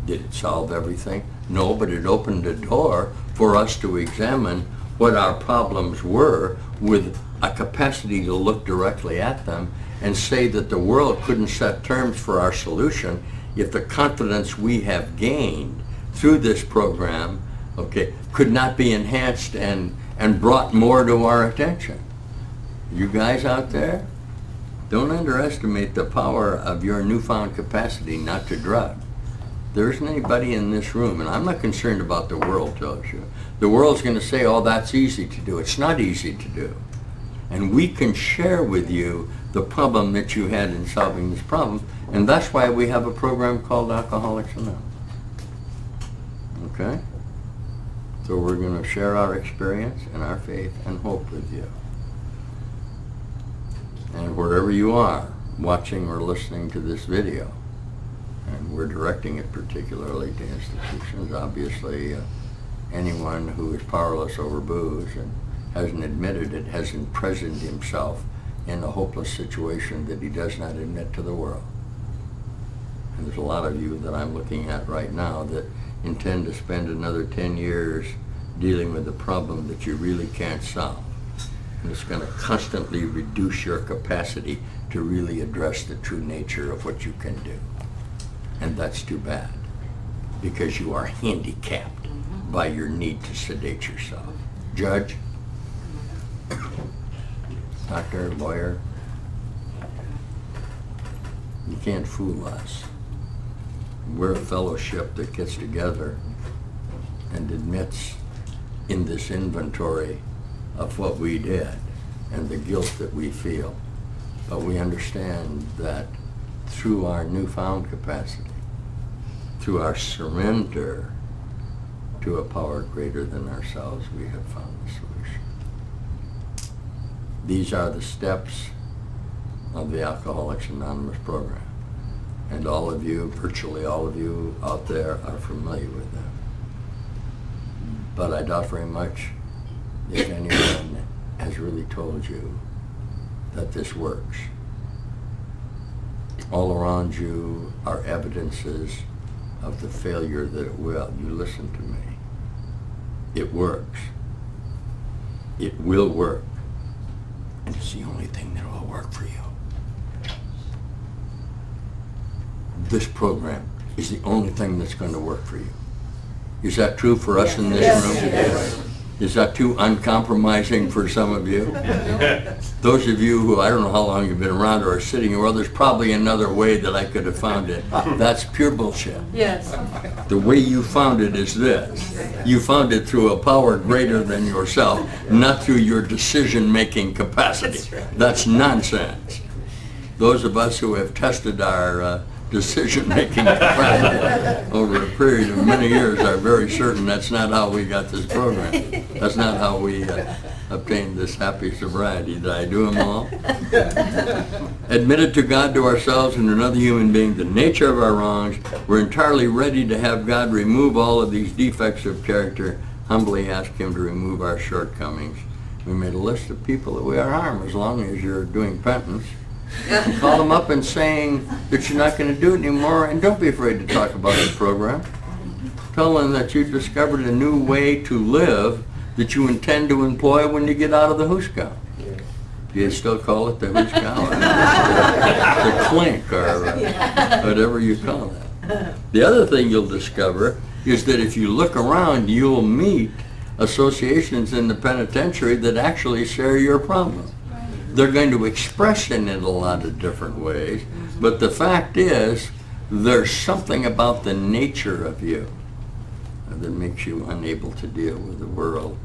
Did it solve everything? No, but it opened a door for us to examine what our problems were with a capacity to look directly at them and say that the world couldn't set terms for our solution if the confidence we have gained through this program, could not be enhanced and brought more to our attention. You guys out there, don't underestimate the power of your newfound capacity not to drug. There isn't anybody in this room, and I'm not concerned about the world tells you. The world's going to say, oh, that's easy to do. It's not easy to do. And we can share with you the problem that you had in solving this problem, and that's why we have a program called Alcoholics Anonymous. Okay? So we're going to share our experience and our faith and hope with you. And wherever you are, watching or listening to this video, and we're directing it particularly to institutions, obviously anyone who is powerless over booze and hasn't admitted it has imprisoned himself in a hopeless situation that he does not admit to the world. And there's a lot of you that I'm looking at right now that intend to spend another 10 years dealing with a problem that you really can't solve. And it's going to constantly reduce your capacity to really address the true nature of what you can do. And that's too bad, because you are handicapped by your need to sedate yourself. Judge, doctor, lawyer, you can't fool us. We're a fellowship that gets together and admits in this inventory of what we did and the guilt that we feel. But we understand that through our newfound capacity, through our surrender to a power greater than ourselves, we have found the solution. These are the steps of the Alcoholics Anonymous program. And all of you, virtually all of you out there, are familiar with them. But I doubt very much if anyone has really told you that this works. All around you are evidences of the failure that it will. You listen to me. It works. It will work. And it's the only thing that will work for you. This program is the only thing that's going to work for you. Is that true for us in this room? Yes. Is that too uncompromising for some of you? Those of you who, I don't know how long you've been around or are sitting, well, there's probably another way that I could have found it. That's pure bullshit. Yes. The way you found it is this. You found it through a power greater than yourself, not through your decision-making capacity. That's nonsense. Those of us who have tested our decision-making capacity over a period of many years are very certain that's not how we got this program. That's not how we obtained this happy sobriety. Did I do them all? Admitted to God, to ourselves, and another human being the nature of our wrongs. We're entirely ready to have God remove all of these defects of character. Humbly ask Him to remove our shortcomings. We made a list of people that we are harm, as long as you're doing penance. Call them up and saying that you're not going to do it anymore, and don't be afraid to talk about the program. Tell them that you discovered a new way to live that you intend to employ when you get out of the hoosegow. Do you still call it the hoosegow? The clink, or whatever you call it. The other thing you'll discover is that if you look around, you'll meet associations in the penitentiary that actually share your problem. They're going to express it in a lot of different ways, but the fact is, there's something about the nature of you that makes you unable to deal with the world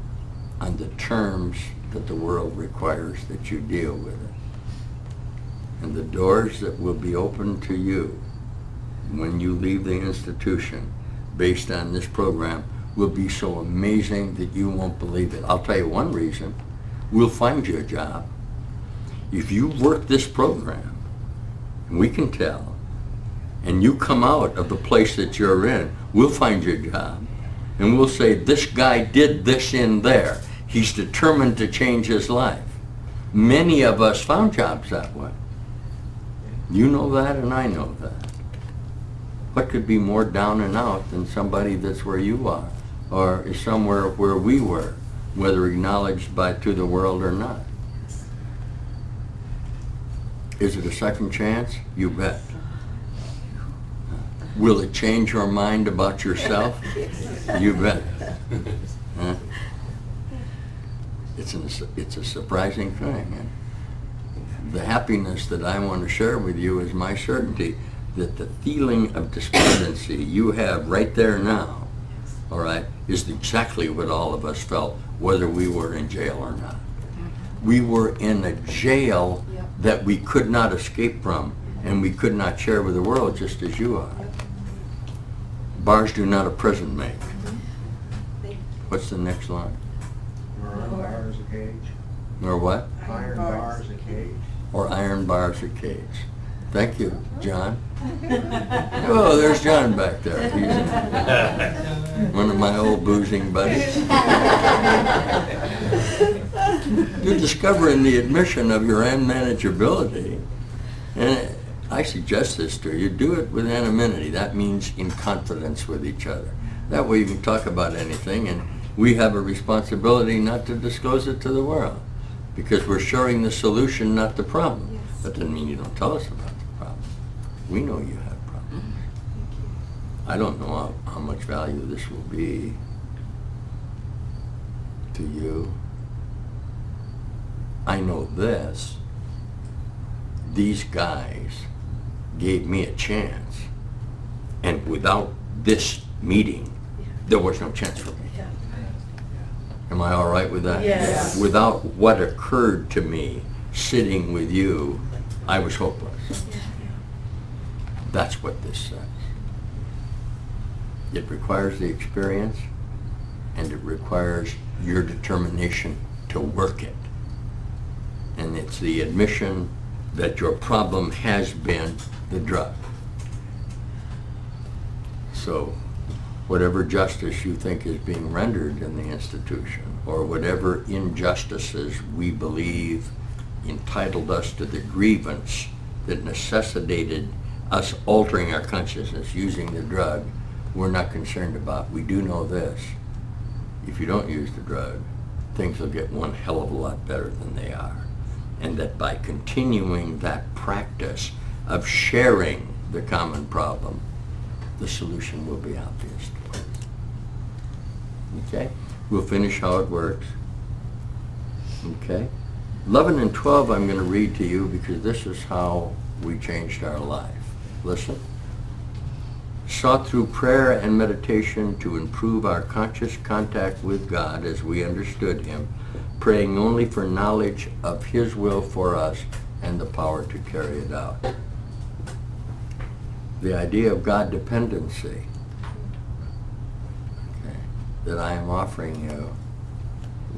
on the terms that the world requires that you deal with it. And the doors that will be open to you when you leave the institution based on this program will be so amazing that you won't believe it. I'll tell you one reason. We'll find you a job. If you work this program, and we can tell, and you come out of the place that you're in, we'll find you a job, and we'll say, this guy did this in there. He's determined to change his life. Many of us found jobs that way. You know that, and I know that. What could be more down and out than somebody that's where you are, or is somewhere where we were, whether acknowledged to the world or not? Is it a second chance? You bet. Will it change your mind about yourself? You bet. Huh? It's a surprising thing. And the happiness that I want to share with you is my certainty that the feeling of despondency you have right there now, all right, is exactly what all of us felt, whether we were in jail or not. We were in a jail that we could not escape from, and we could not share with the world, just as you are. Bars do not a prison make. What's the next line? Iron bars a cage. Or what? Iron bars a cage. or iron bars or cage. Thank you, John. Oh, there's John back there. He's one of my old boozing buddies. You're discovering the admission of your unmanageability. And I suggest this to you. Do it with anonymity. That means in confidence with each other. That way you can talk about anything, and we have a responsibility not to disclose it to the world, because we're sharing the solution, not the problem. Yes. That doesn't mean you don't tell us about the problem. We know you have problems. I don't know how much value this will be to you. I know this. These guys gave me a chance, and without this meeting, there was no chance for me. Yeah. Am I all right with that? Yes. Without what occurred to me sitting with you, I was hopeless. That's what this says. It requires the experience, and it requires your determination to work it. And it's the admission that your problem has been the drug. So whatever justice you think is being rendered in the institution, or whatever injustices we believe entitled us to the grievance that necessitated us altering our consciousness using the drug, we're not concerned about. We do know this: if you don't use the drug, things will get one hell of a lot better than they are. And that by continuing that practice of sharing the common problem, the solution will be obvious to us. Okay? We'll finish how it works. Okay? 11 and 12 I'm going to read to you, because this is how we changed our life. Listen. Sought through prayer and meditation to improve our conscious contact with God as we understood Him, praying only for knowledge of His will for us and the power to carry it out. The idea of God dependency, okay, that I am offering you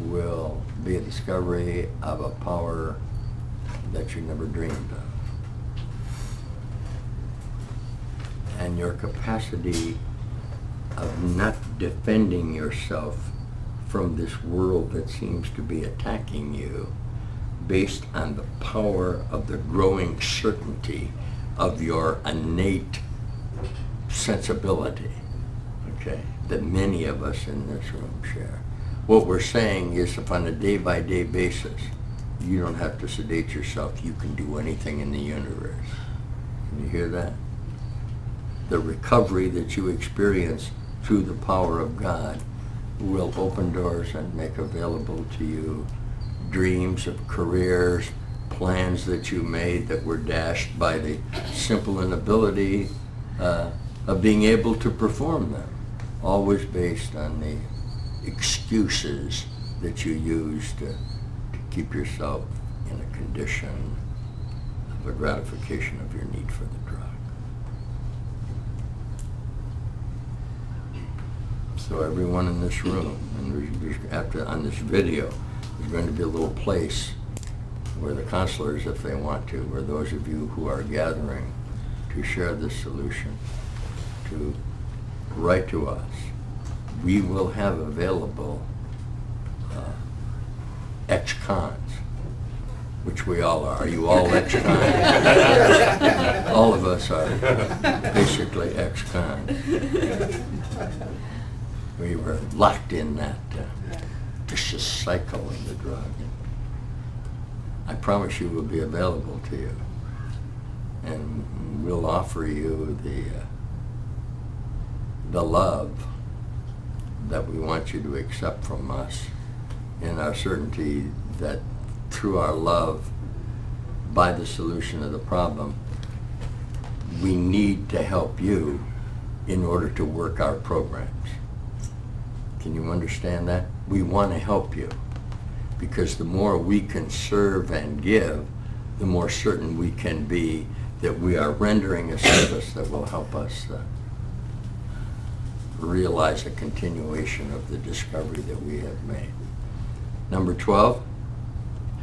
will be a discovery of a power that you never dreamed of. And your capacity of not defending yourself from this world that seems to be attacking you, based on the power of the growing certainty of your innate sensibility, okay, that many of us in this room share. What we're saying is, if on a day-by-day basis, you don't have to sedate yourself, you can do anything in the universe. Can you hear that? The recovery that you experience through the power of God will open doors and make available to you dreams of careers, plans that you made that were dashed by the simple inability of being able to perform them, always based on the excuses that you use to keep yourself in a condition of a gratification of your need for the drug. So everyone in this room, and on this video, there's going to be a little place where the counselors, if they want to, or those of you who are gathering to share this solution, to write to us. We will have available ex-cons, which we all are. Are you all ex-cons? All of us are basically ex-cons. We were locked in that vicious cycle of the drug. I promise you will be available to you. And we'll offer you the love that we want you to accept from us, in our certainty that through our love, by the solution of the problem, we need to help you in order to work our programs. Can you understand that? We want to help you, because the more we can serve and give, the more certain we can be that we are rendering a service that will help us realize a continuation of the discovery that we have made. Number 12,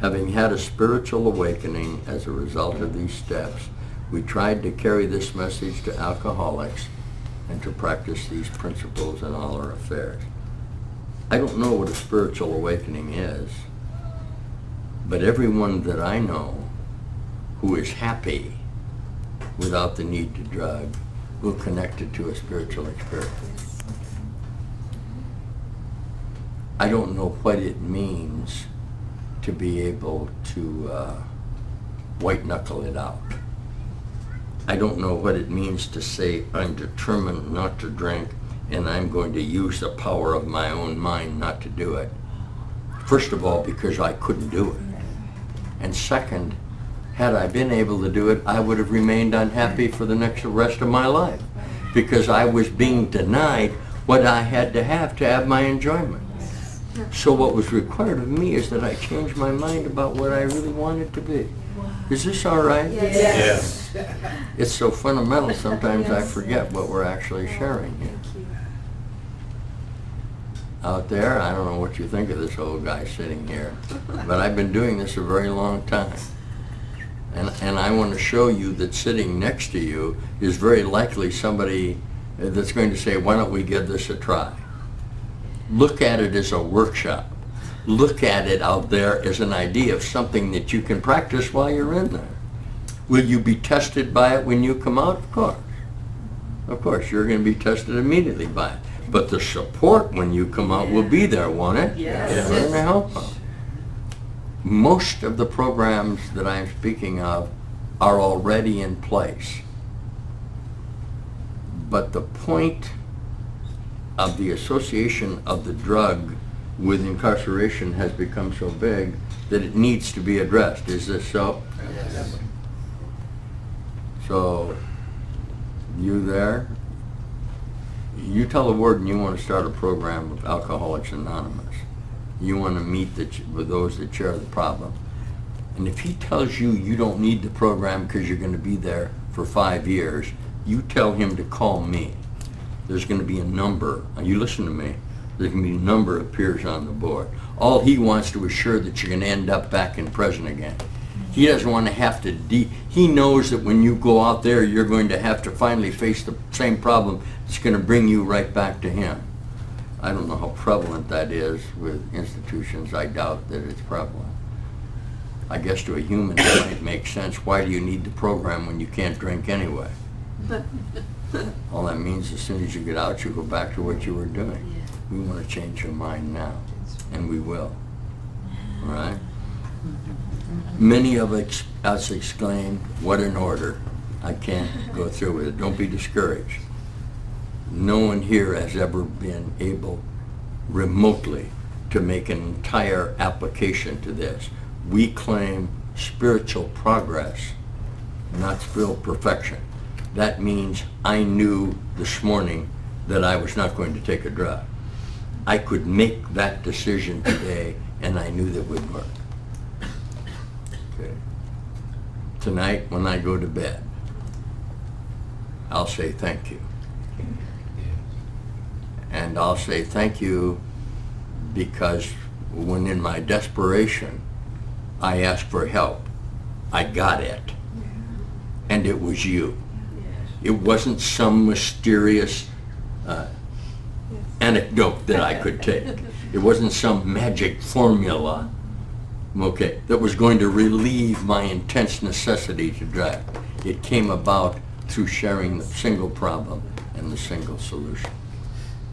Having had a spiritual awakening as a result of these steps, we tried to carry this message to alcoholics and to practice these principles in all our affairs. I don't know what a spiritual awakening is, but everyone that I know who is happy without the need to drug will connect it to a spiritual experience. I don't know what it means to be able to white knuckle it out. I don't know what it means to say, I'm determined not to drink and I'm going to use the power of my own mind not to do it. First of all, because I couldn't do it. And second, had I been able to do it, I would have remained unhappy for the rest of my life, because I was being denied what I had to have my enjoyment. So what was required of me is that I change my mind about what I really want it to be. Is this all right? Yes. It's so fundamental, sometimes I forget what we're actually sharing here. Out there, I don't know what you think of this old guy sitting here, but I've been doing this a very long time. And I want to show you that sitting next to you is very likely somebody that's going to say, why don't we give this a try? Look at it as a workshop. Look at it out there as an idea of something that you can practice while you're in there. Will you be tested by it when you come out? Of course. Of course, you're going to be tested immediately by it. But the support when you come out will be there, won't it? Yes. We're going to help them. Most of the programs that I'm speaking of are already in place. But the point of the association of the drug with incarceration has become so big that it needs to be addressed. Is this so? Yes. So, you there? You tell the warden you want to start a program with Alcoholics Anonymous. You want to meet with those that share the problem. And if he tells you you don't need the program because you're going to be there for 5 years, you tell him to call me. There's going to be a number. You listen to me. There's going to be a number appears on the board. All he wants to assure that you're going to end up back in prison again. He doesn't want to have to, he knows that when you go out there, you're going to have to finally face the same problem that's going to bring you right back to him. I don't know how prevalent that is with institutions. I doubt that it's prevalent. I guess to a human it might make sense. Why do you need the program when you can't drink anyway? All that means as soon as you get out, you go back to what you were doing. We want to change your mind now, and we will. All right? Many of us exclaim, what an order. I can't go through with it. Don't be discouraged. No one here has ever been able remotely to make an entire application to this. We claim spiritual progress, not spiritual perfection. That means I knew this morning that I was not going to take a drug. I could make that decision today, and I knew that it would work. Okay. Tonight, when I go to bed, I'll say thank you. And I'll say thank you because when in my desperation I asked for help, I got it. And it was you. It wasn't some mysterious anecdote that I could take. It wasn't some magic formula, okay, that was going to relieve my intense necessity to drug. It came about through sharing the single problem and the single solution.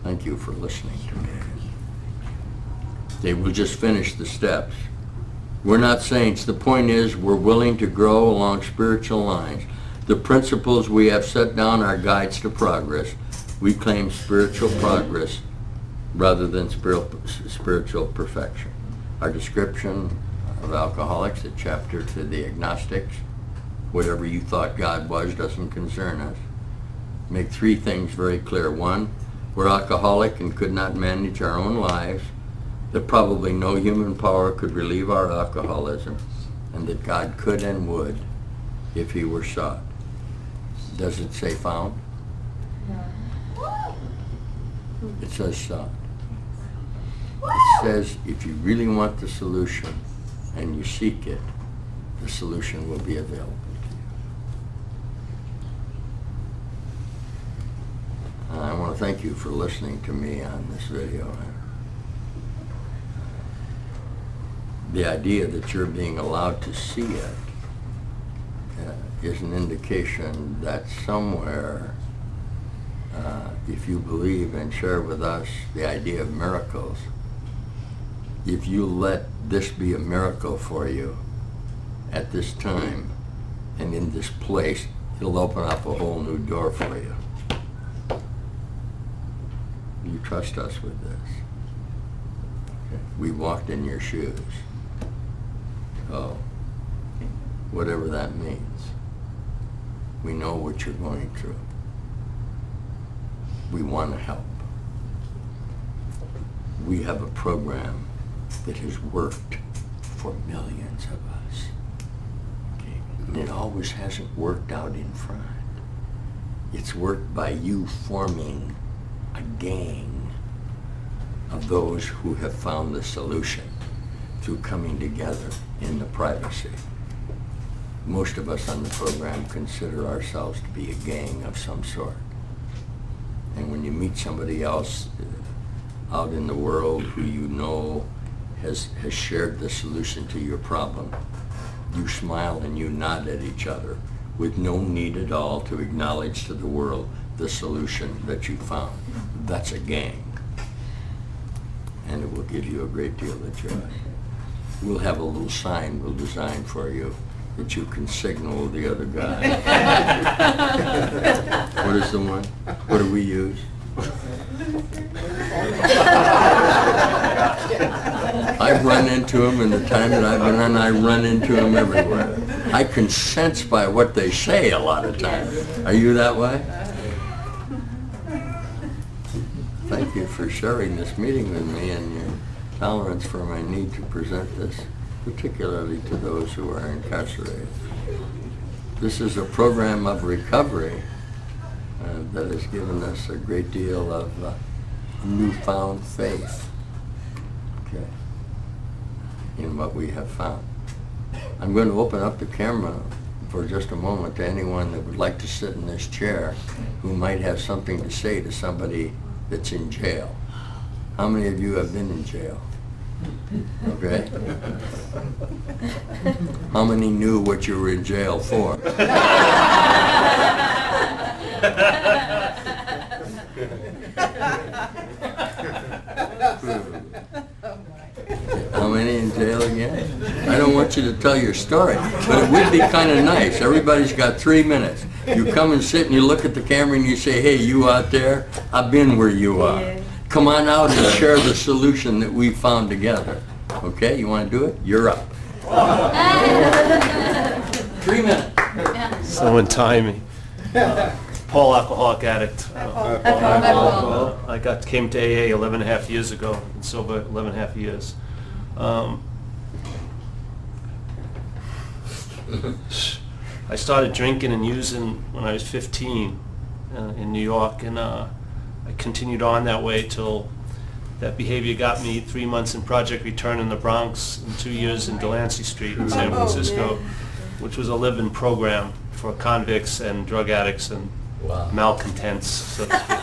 Thank you for listening to me. They will just finish the steps. We're not saints. The point is we're willing to grow along spiritual lines. The principles we have set down are guides to progress. We claim spiritual progress rather than spiritual perfection. Our description of alcoholics, a chapter to the agnostics, whatever you thought God was doesn't concern us. Make 3 things very clear. 1, we're alcoholic and could not manage our own lives, that probably no human power could relieve our alcoholism, and that God could and would if he were sought. Does it say found? It says sought. It says if you really want the solution and you seek it, the solution will be available to you. I want to thank you for listening to me on this video. The idea that you're being allowed to see it is an indication that somewhere, if you believe and share with us the idea of miracles, if you let this be a miracle for you at this time and in this place, it'll open up a whole new door for you. You trust us with this. Okay. We walked in your shoes. Oh, whatever that means. We know what you're going through. We want to help. We have a program that has worked for millions of us. Okay? And it always hasn't worked out in front. It's worked by you forming a gang of those who have found the solution through coming together in the privacy. Most of us on the program consider ourselves to be a gang of some sort. And when you meet somebody else out in the world who you know has shared the solution to your problem, you smile and you nod at each other with no need at all to acknowledge to the world the solution that you found. That's a gang. And it will give you a great deal of joy. We'll have a little sign we'll design for you that you can signal the other guy. What is the one? What do we use? I've run into them in the time that I've been on, I run into them everywhere. I can sense by what they say a lot of times. Are you that way? Thank you for sharing this meeting with me and your tolerance for my need to present this, particularly to those who are incarcerated. This is a program of recovery that has given us a great deal of newfound faith, okay, in what we have found. I'm going to open up the camera for just a moment to anyone that would like to sit in this chair who might have something to say to somebody that's in jail. How many of you have been in jail? Okay. How many knew what you were in jail for? How many in jail again? I don't want you to tell your story, but it would be kind of nice. Everybody's got 3 minutes. You come and sit and you look at the camera and you say, hey, you out there, I've been where you are. Yeah. Come on out and share the solution that we found together. Okay, you want to do it? You're up. 3 minutes. Someone time me. Paul, alcoholic addict. I came to AA 11 and a half years ago, and sober 11 and a half years. I started drinking and using when I was 15 in New York, and I continued on that way till that behavior got me 3 months in Project Return in the Bronx and 2 years in Delancey Street in San Francisco, which was a live-in program for convicts and drug addicts and malcontents, so to speak.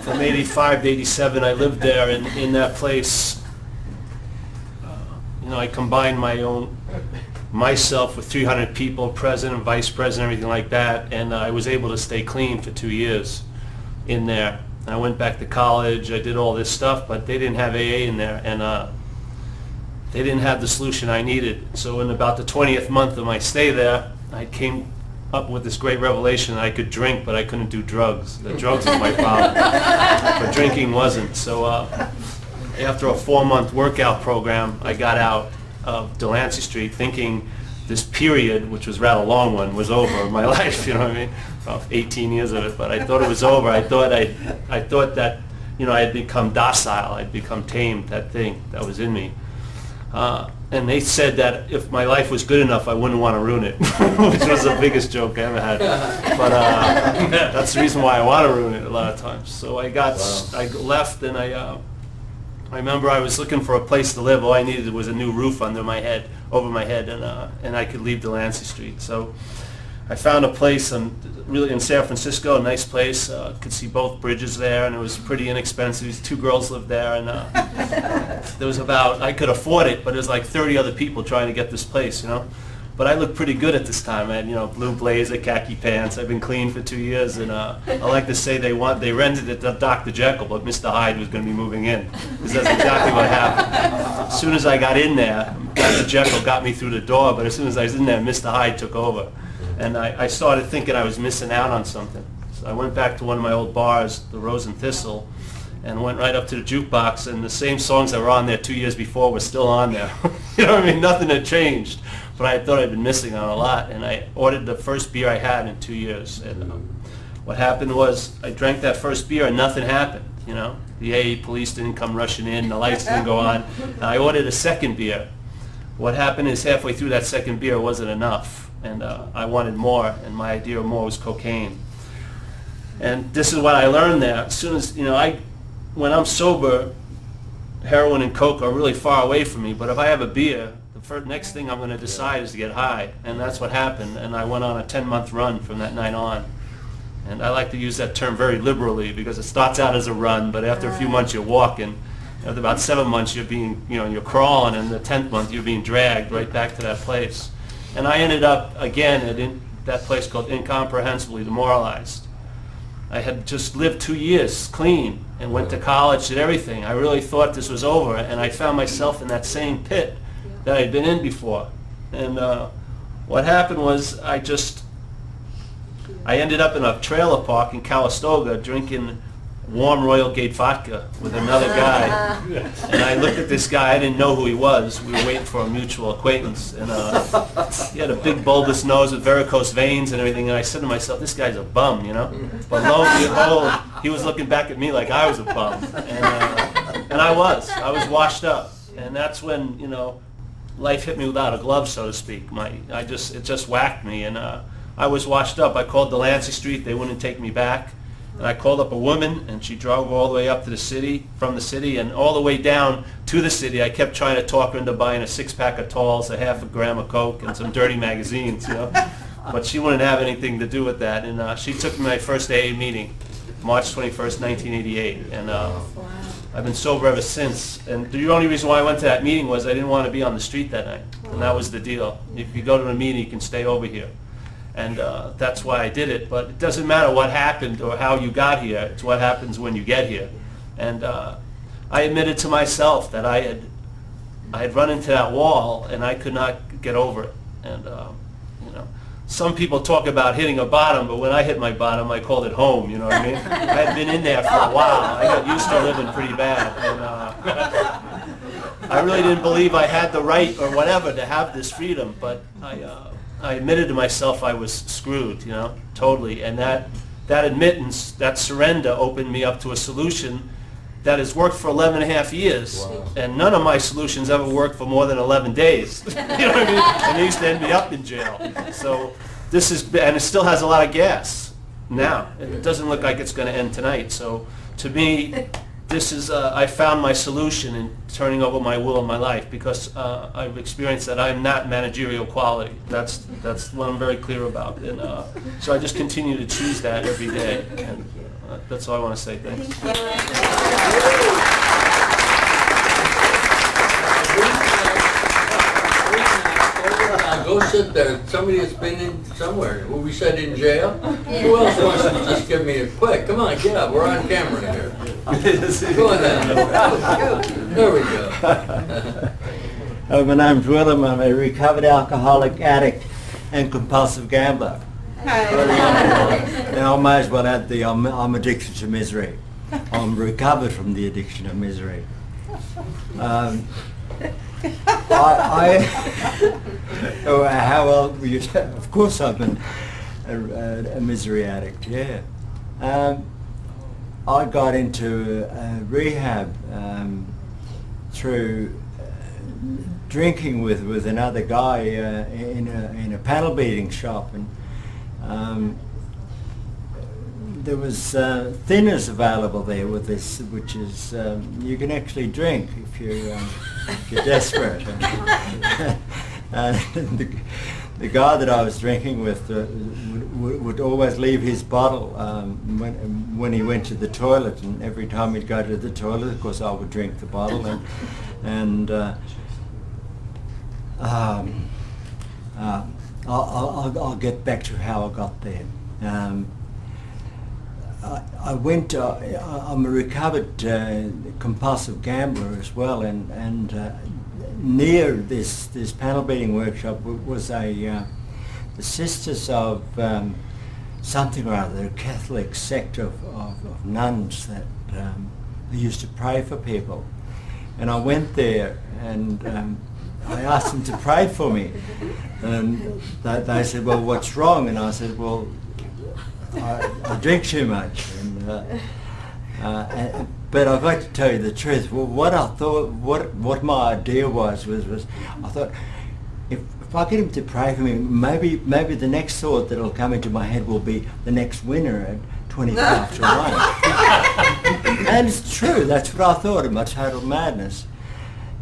From 85 to 87, I lived there, and in that place, I combined myself with 300 people, president, vice president, everything like that, and I was able to stay clean for 2 years in there. I went back to college, I did all this stuff, but they didn't have AA in there, and they didn't have the solution I needed. So in about the 20th month of my stay there, I came up with this great revelation that I could drink, but I couldn't do drugs. The drugs was my problem, but drinking wasn't. So after a 4-month workout program, I got out of Delancey Street thinking this period, which was a rather long one, was over in my life, you know what I mean? About 18 years of it, but I thought it was over. I thought that, I had become docile, I'd become tamed, that thing that was in me. And they said that if my life was good enough, I wouldn't want to ruin it, which was the biggest joke I ever had. But that's the reason why I want to ruin it a lot of times. So I left, and I I remember I was looking for a place to live. All I needed was a new roof over my head, and I could leave Delancey Street. So I found a place really in San Francisco, a nice place. Could see both bridges there, and it was pretty inexpensive. 2 girls lived there, and there was I could afford it, but there was like 30 other people trying to get this place, you know. But I looked pretty good at this time. I had, blue blazer, khaki pants. I've been clean for 2 years, and I like to say they rented it to Dr. Jekyll, but Mr. Hyde was going to be moving in. Because that's exactly what happened. As soon as I got in there, Dr. Jekyll got me through the door, but as soon as I was in there, Mr. Hyde took over. And I started thinking I was missing out on something. So I went back to one of my old bars, the Rose and Thistle, and went right up to the jukebox, and the same songs that were on there 2 years before were still on there. You know what I mean? Nothing had changed. But I thought I'd been missing on a lot, and I ordered the first beer I had in 2 years. And what happened was I drank that first beer and nothing happened, you know. The AA police didn't come rushing in, the lights didn't go on. And I ordered a second beer. What happened is halfway through that second beer wasn't enough, and I wanted more, and my idea of more was cocaine. And this is what I learned there. As soon as, when I'm sober, heroin and coke are really far away from me, but if I have a beer, the next thing I'm going to decide is to get high, and that's what happened. And I went on a 10-month run from that night on. And I like to use that term very liberally because it starts out as a run, but after a few months you're walking. After about 7 months you're crawling, and the 10th month you're being dragged right back to that place. And I ended up again at that place called Incomprehensibly Demoralized. I had just lived 2 years clean and went to college, did everything. I really thought this was over, and I found myself in that same pit that I'd been in before. And what happened was I ended up in a trailer park in Calistoga drinking warm Royal Gate vodka with another guy. And I looked at this guy, I didn't know who he was. We were waiting for a mutual acquaintance. And he had a big bulbous nose with varicose veins and everything. And I said to myself, this guy's a bum, you know? But lo and behold, he was looking back at me like I was a bum. And I was washed up. And that's when, life hit me without a glove, so to speak. It just whacked me, and I was washed up. I called Delancey Street. They wouldn't take me back. And I called up a woman, and she drove all the way up to the city, from the city, and all the way down to the city. I kept trying to talk her into buying a 6-pack of Talls, a half a gram of Coke, and some dirty magazines, But she wouldn't have anything to do with that. And she took me to my first AA meeting, March 21st, 1988. And I've been sober ever since. And the only reason why I went to that meeting was I didn't want to be on the street that night. And that was the deal. If you go to a meeting, you can stay over here. And that's why I did it. But it doesn't matter what happened or how you got here. It's what happens when you get here. And I admitted to myself that I had run into that wall and I could not get over it. And some people talk about hitting a bottom, but when I hit my bottom, I called it home, you know what I mean? I had been in there for a while. I got used to living pretty bad. And I really didn't believe I had the right or whatever to have this freedom, but I admitted to myself I was screwed, totally. And that admittance, that surrender opened me up to a solution that has worked for 11 and a half years. Wow. And none of my solutions ever worked for more than 11 days. You know what I mean? And they used to end me up in jail. So and it still has a lot of gas now. It doesn't look like it's going to end tonight. So to me, this is, I found my solution in turning over my will in my life, because I've experienced that I'm not managerial quality. That's what I'm very clear about. And so I just continue to choose that every day. And that's all I want to say. Thanks. Go sit there. Somebody that's been in somewhere. Will we said in jail? Who else wants to just give me a quick? Come on, get up. We're on camera here. Go on then. There we go. My name's Willem. I'm a recovered alcoholic, addict, and compulsive gambler. Now I might as well add I'm addicted to misery. I'm recovered from the addiction of misery. How old were you? Of course I've been a misery addict, yeah. I got into rehab through drinking with another guy in a panel beating shop, and there was thinners available there with this, which is you can actually drink if you're desperate. The guy that I was drinking with would always leave his bottle when he went to the toilet, and every time he'd go to the toilet, of course, I would drink the bottle, and I'll get back to how I got there. I'm a recovered compulsive gambler as well, and near this panel beating workshop was the sisters of something or other, a Catholic sect of nuns that used to pray for people. And I went there and I asked them to pray for me. And they said, well, what's wrong? And I said, well, I drink too much. But I've got to tell you the truth. Well, what I thought, what my idea was I thought, if I get him to pray for me, maybe the next thought that'll come into my head will be the next winner at 25 to 1. And it's true. That's what I thought in my total madness.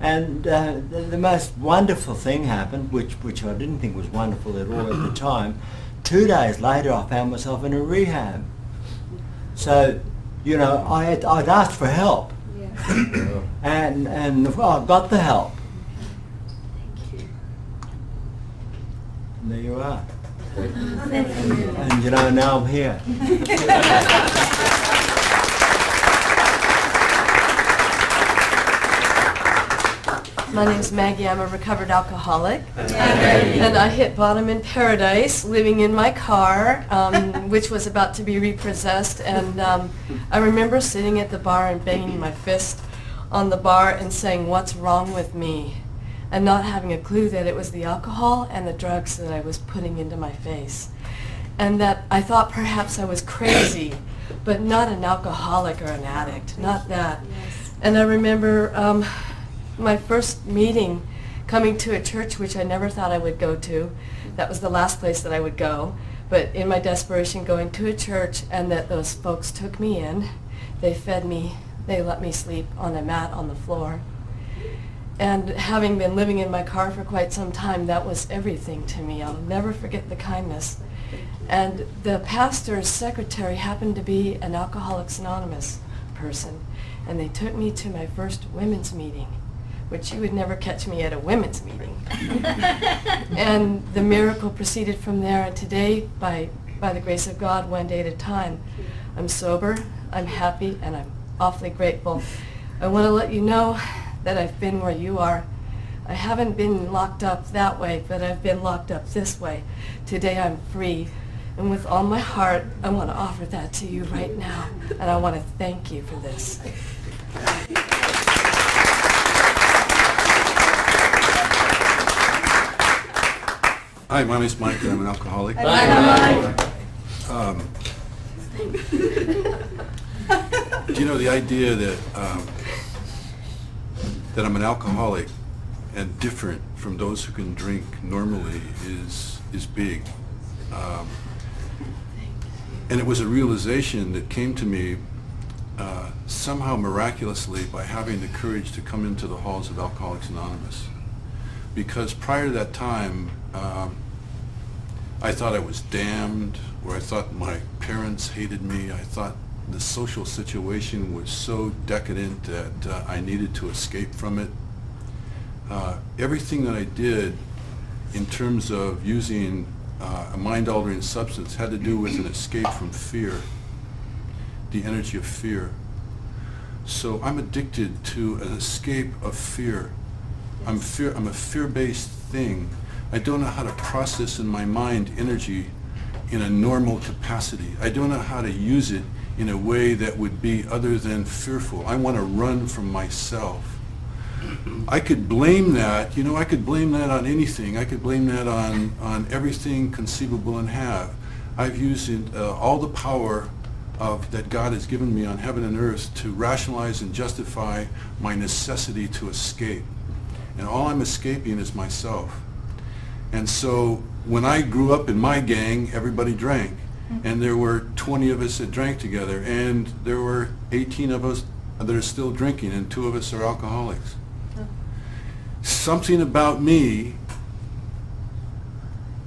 And the most wonderful thing happened, which I didn't think was wonderful at all at the time. 2 days later, I found myself in a rehab. So, you know, I'd asked for help, and I got the help. Thank you. And there you are. And you know, now I'm here. My name's Maggie. I'm a recovered alcoholic. And I hit bottom in paradise, living in my car, which was about to be repossessed. And I remember sitting at the bar and banging my fist on the bar and saying, what's wrong with me? And not having a clue that it was the alcohol and the drugs that I was putting into my face. And that I thought perhaps I was crazy, but not an alcoholic or an addict, not that. And I remember my first meeting, coming to a church which I never thought I would go to. That was the last place that I would go. But in my desperation, going to a church, and that those folks took me in. They fed me. They let me sleep on a mat on the floor. And having been living in my car for quite some time, that was everything to me. I'll never forget the kindness. And the pastor's secretary happened to be an Alcoholics Anonymous person. And they took me to my first women's meeting, which you would never catch me at a women's meeting. And the miracle proceeded from there, and today, by the grace of God, one day at a time, I'm sober, I'm happy, and I'm awfully grateful. I want to let you know that I've been where you are. I haven't been locked up that way, but I've been locked up this way. Today I'm free, and with all my heart, I want to offer that to you right now, and I want to thank you for this. Hi, my name's Mike, and I'm an alcoholic. Do you know the idea that that I'm an alcoholic and different from those who can drink normally is big. And it was a realization that came to me somehow miraculously by having the courage to come into the halls of Alcoholics Anonymous. Because prior to that time, I thought I was damned, or I thought my parents hated me. I thought the social situation was so decadent that I needed to escape from it. Everything that I did in terms of using a mind-altering substance had to do with an escape from fear, the energy of fear. So I'm addicted to an escape of fear. I'm a fear-based thing. I don't know how to process in my mind energy in a normal capacity. I don't know how to use it in a way that would be other than fearful. I want to run from myself. I could blame that, I could blame that on anything. I could blame that on everything conceivable and have. I've used all the power that God has given me on heaven and earth to rationalize and justify my necessity to escape. And all I'm escaping is myself. And so when I grew up in my gang, everybody drank. and there were 20 of us that drank together, and there were 18 of us that are still drinking, and 2 of us are alcoholics. Something about me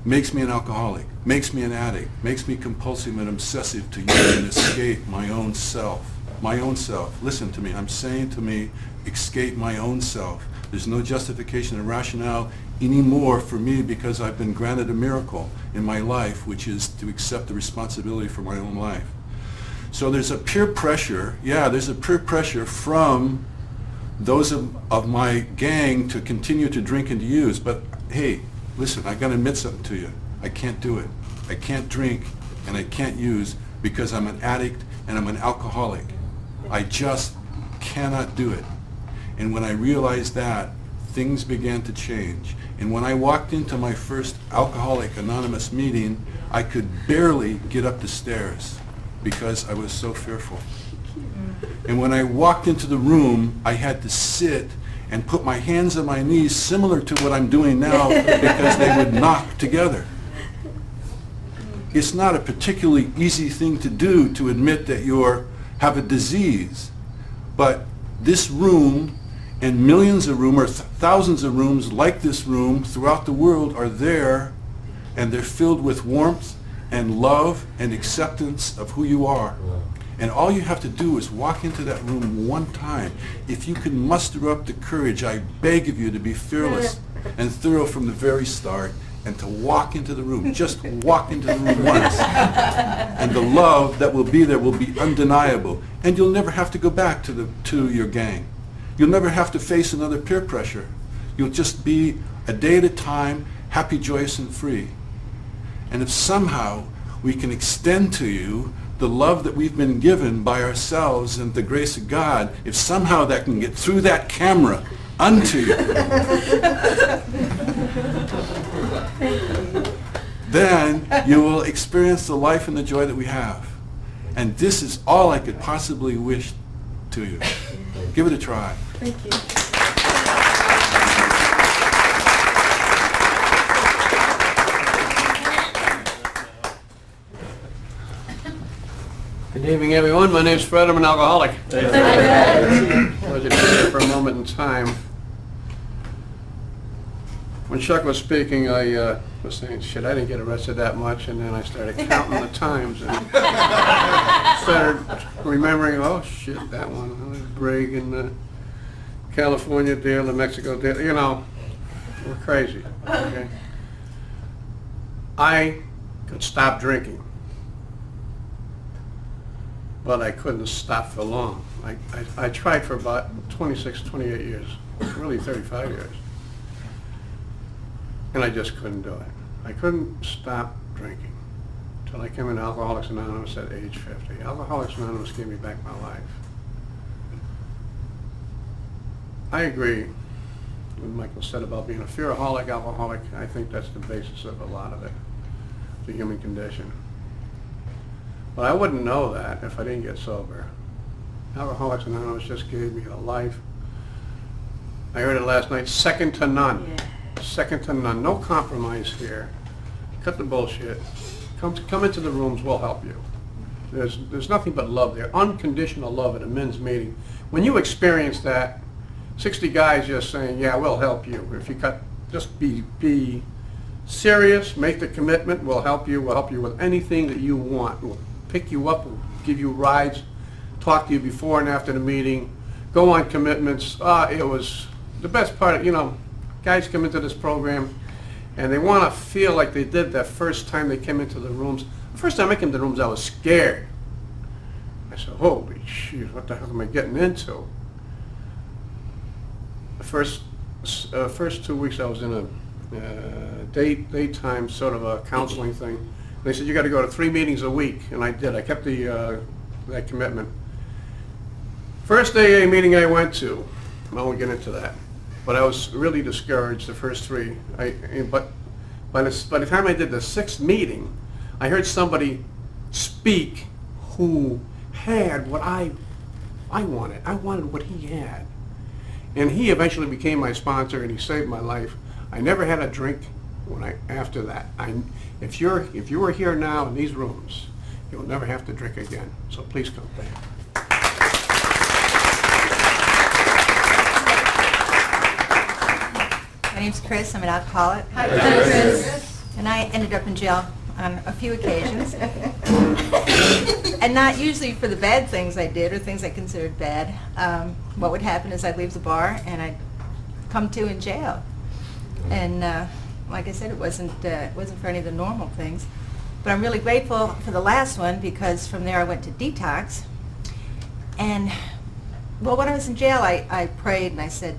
makes me an alcoholic, makes me an addict, makes me compulsive and obsessive to use and escape my own self. My own self. Listen to me. I'm saying to me, escape my own self. There's no justification and rationale anymore for me because I've been granted a miracle in my life, which is to accept the responsibility for my own life. So there's a peer pressure. Yeah, there's a peer pressure from those of my gang to continue to drink and to use. But hey, listen, I got to admit something to you. I can't do it. I can't drink and I can't use because I'm an addict and I'm an alcoholic. I just cannot do it. And when I realized that, things began to change. And when I walked into my first Alcoholic Anonymous meeting, I could barely get up the stairs because I was so fearful. And when I walked into the room, I had to sit and put my hands on my knees, similar to what I'm doing now, because they would knock together. It's not a particularly easy thing to do, to admit that you have a disease, but this room and millions of rooms, or thousands of rooms like this room throughout the world are there, and they're filled with warmth and love and acceptance of who you are. And all you have to do is walk into that room one time. If you can muster up the courage, I beg of you to be fearless and thorough from the very start, and to walk into the room. Just walk into the room once. And the love that will be there will be undeniable. And you'll never have to go back to your gang. You'll never have to face another peer pressure. You'll just be a day at a time, happy, joyous, and free. And if somehow we can extend to you the love that we've been given by ourselves and the grace of God, if somehow that can get through that camera unto you, then you will experience the life and the joy that we have. And this is all I could possibly wish to you. Give it a try. Thank you. Good evening, everyone. My name's Fred. I'm an alcoholic. Pleasure to be here for a moment in time. When Chuck was speaking, I was saying, shit, I didn't get arrested that much, and then I started counting the times and started remembering, oh shit, that one, Greg and the California deal, the Mexico deal, you know, we're crazy. Okay? I could stop drinking, but I couldn't stop for long. I tried for about 26, 28 years, really 35 years. And I just couldn't do it. I couldn't stop drinking until I came in Alcoholics Anonymous at age 50. Alcoholics Anonymous gave me back my life. I agree with what Michael said about being a fearaholic, alcoholic. I think that's the basis of a lot of it, the human condition. But I wouldn't know that if I didn't get sober. Alcoholics Anonymous just gave me a life. I heard it last night, second to none. Yeah. Second to none. No compromise here. Cut the bullshit. Come into the rooms, we'll help you. There's nothing but love there. Unconditional love at a men's meeting. When you experience that, 60 guys just saying, yeah, we'll help you. If you cut, just be serious, make the commitment, we'll help you with anything that you want. We'll pick you up, we'll give you rides, talk to you before and after the meeting, go on commitments. It was the best part, you know, guys come into this program and they want to feel like they did that first time they came into the rooms. The first time I came to the rooms, I was scared. I said, holy shit, what the hell am I getting into? The first 2 weeks I was in a daytime sort of a counseling thing. They said, you got to go to 3 meetings a week, and I did. I kept that commitment. First AA meeting I went to, I won't get into that, but I was really discouraged the first 3. But by the time I did the 6th meeting, I heard somebody speak who had what I wanted. I wanted what he had. And he eventually became my sponsor, and he saved my life. I never had a drink after that. If you were here now in these rooms, You'll never have to drink again. So please come. My name's Chris. I'm an alcoholic. Hi, Chris. And I ended up in jail on a few occasions. And not usually for the bad things I did or things I considered bad. What would happen is I'd leave the bar and I'd come to in jail. And like I said, it wasn't for any of the normal things. But I'm really grateful for the last one because from there I went to detox. And, well, when I was in jail, I prayed and I said,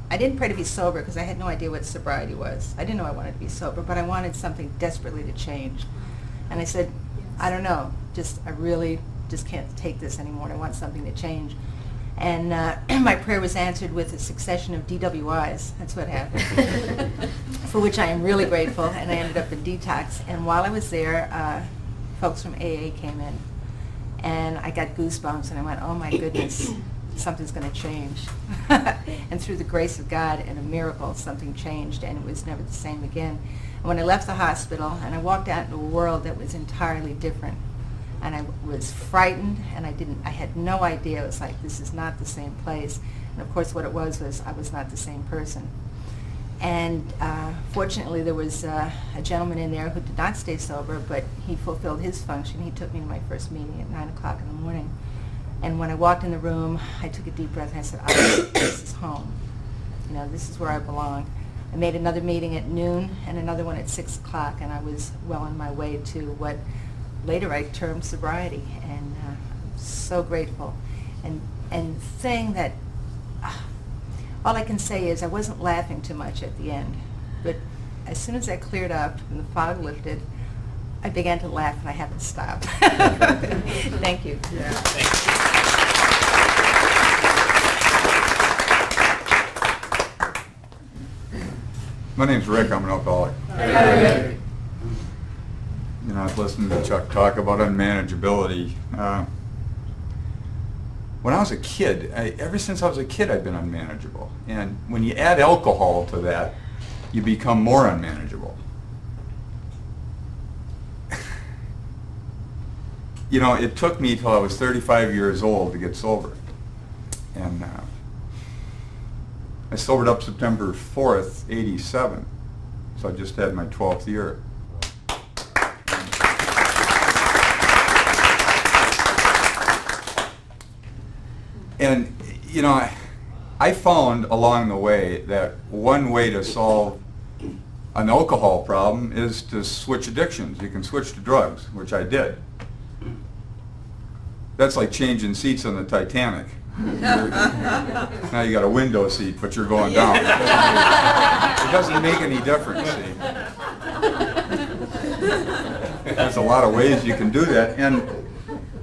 I didn't pray to be sober because I had no idea what sobriety was. I didn't know I wanted to be sober, but I wanted something desperately to change. And I said, I don't know, I really just can't take this anymore and I want something to change. And my prayer was answered with a succession of DWIs. That's what happened. For which I am really grateful, and I ended up in detox. And while I was there, folks from AA came in, and I got goosebumps, and I went, oh my goodness, something's going to change. And through the grace of God and a miracle, something changed, and it was never the same again. And when I left the hospital, and I walked out into a world that was entirely different, and I was frightened, and I had no idea. It was like, this is not the same place. And of course what it was I was not the same person. And fortunately there was a gentleman in there who did not stay sober, but he fulfilled his function. He took me to my first meeting at 9 o'clock in the morning. And when I walked in the room, I took a deep breath and I said, this is home. You know, this is where I belong. I made another meeting at noon and another one at 6 o'clock, and I was well on my way to what later I termed sobriety, and I'm so grateful. And saying that, all I can say is I wasn't laughing too much at the end, but as soon as that cleared up and the fog lifted, I began to laugh and I haven't stopped. Thank you. Yeah. My name's Rick. I'm an alcoholic. Hi. You know, I was listening to Chuck talk about unmanageability. When I was a kid, ever since I was a kid, I've been unmanageable. And when you add alcohol to that, you become more unmanageable. You know, it took me till I was 35 years old to get sober. And I sobered up September 4th, 87. So I just had my 12th year. And, you know, I found along the way that one way to solve an alcohol problem is to switch addictions. You can switch to drugs, which I did. That's like changing seats on the Titanic. Now you got a window seat, but you're going down. It doesn't make any difference, see. There's a lot of ways you can do that. And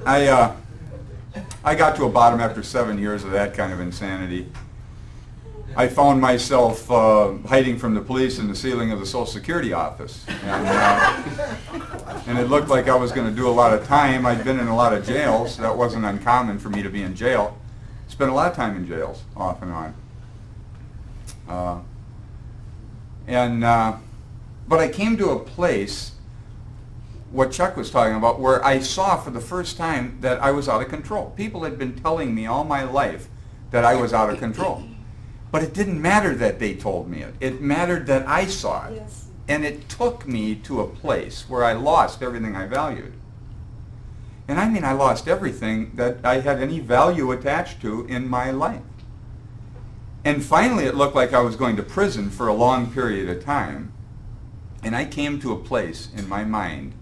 I got to a bottom after 7 years of that kind of insanity. I found myself hiding from the police in the ceiling of the Social Security office. And it looked like I was going to do a lot of time. I'd been in a lot of jails. That wasn't uncommon for me to be in jail. Spent a lot of time in jails, off and on. But I came to a place, what Chuck was talking about, where I saw for the first time that I was out of control. People had been telling me all my life that I was out of control. But it didn't matter that they told me it. It mattered that I saw it. Yes. And it took me to a place where I lost everything I valued. And I mean, I lost everything that I had any value attached to in my life. And finally, it looked like I was going to prison for a long period of time. And I came to a place in my mind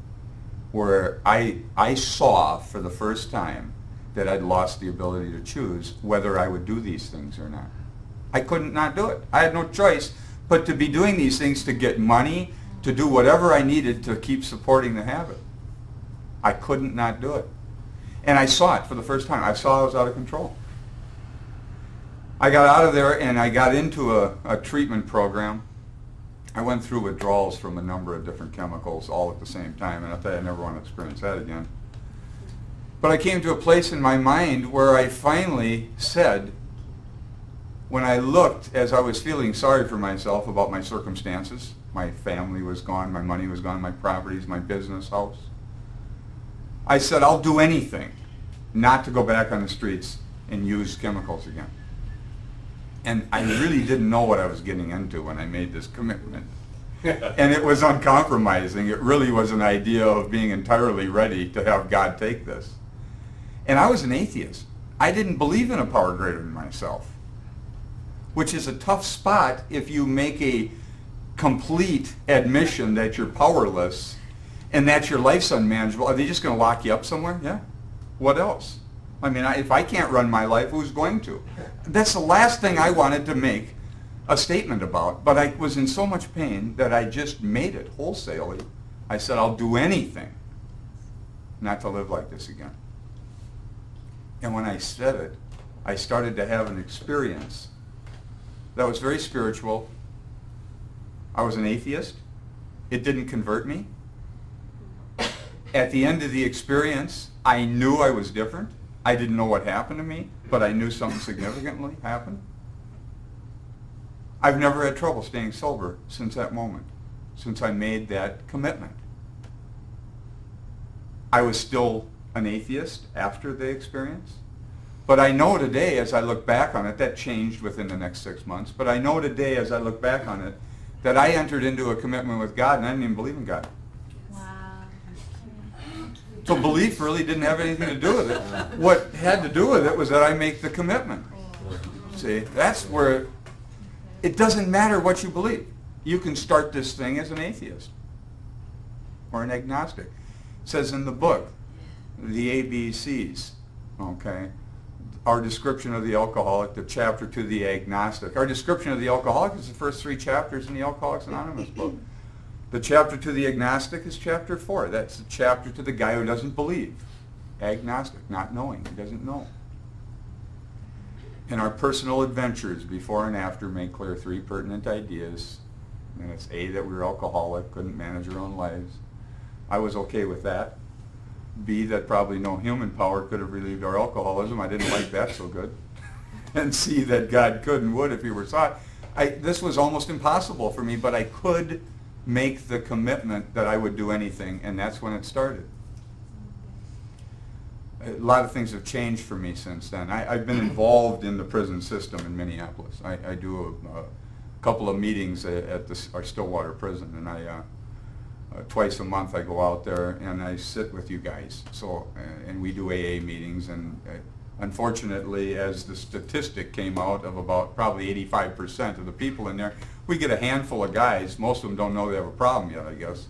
where I saw for the first time that I'd lost the ability to choose whether I would do these things or not. I couldn't not do it. I had no choice but to be doing these things to get money, to do whatever I needed to keep supporting the habit. I couldn't not do it. And I saw it for the first time. I saw I was out of control. I got out of there and I got into a treatment program. I went through withdrawals from a number of different chemicals all at the same time, and I thought I never want to experience that again. But I came to a place in my mind where I finally said, when I looked, as I was feeling sorry for myself about my circumstances, my family was gone, my money was gone, my properties, my business, house, I said, I'll do anything not to go back on the streets and use chemicals again. And I really didn't know what I was getting into when I made this commitment. And it was uncompromising. It really was an idea of being entirely ready to have God take this. And I was an atheist. I didn't believe in a power greater than myself, which is a tough spot if you make a complete admission that you're powerless and that your life's unmanageable. Are they just going to lock you up somewhere? Yeah. What else? I mean, if I can't run my life, who's going to? That's the last thing I wanted to make a statement about. But I was in so much pain that I just made it wholesalely. I said, I'll do anything not to live like this again. And when I said it, I started to have an experience that was very spiritual. I was an atheist. It didn't convert me. At the end of the experience, I knew I was different. I didn't know what happened to me, but I knew something significantly happened. I've never had trouble staying sober since that moment, since I made that commitment. I was still an atheist after the experience, but I know today as I look back on it, that changed within the next 6 months, but I know today as I look back on it, that I entered into a commitment with God and I didn't even believe in God. So belief really didn't have anything to do with it. What had to do with it was that I make the commitment. See, that's where it doesn't matter what you believe. You can start this thing as an atheist or an agnostic. It says in the book, the ABCs, okay, our description of the alcoholic, the chapter to the agnostic. Our description of the alcoholic is the first 3 chapters in the Alcoholics Anonymous book. The chapter to the agnostic is chapter 4. That's the chapter to the guy who doesn't believe. Agnostic, not knowing. He doesn't know. In our personal adventures, before and after, make clear 3 pertinent ideas. And it's A, that we were alcoholic, couldn't manage our own lives. I was okay with that. B, that probably no human power could have relieved our alcoholism. I didn't like that so good. And C, that God could and would if he were sought. This was almost impossible for me, but I could make the commitment that I would do anything, and that's when it started. A lot of things have changed for me since then. I've been involved in the prison system in Minneapolis. I do a couple of meetings at our Stillwater prison, and twice a month I go out there and I sit with you guys. So, and we do AA meetings, and unfortunately, as the statistic came out of about probably 85% of the people in there, we get a handful of guys. Most of them don't know they have a problem yet, I guess.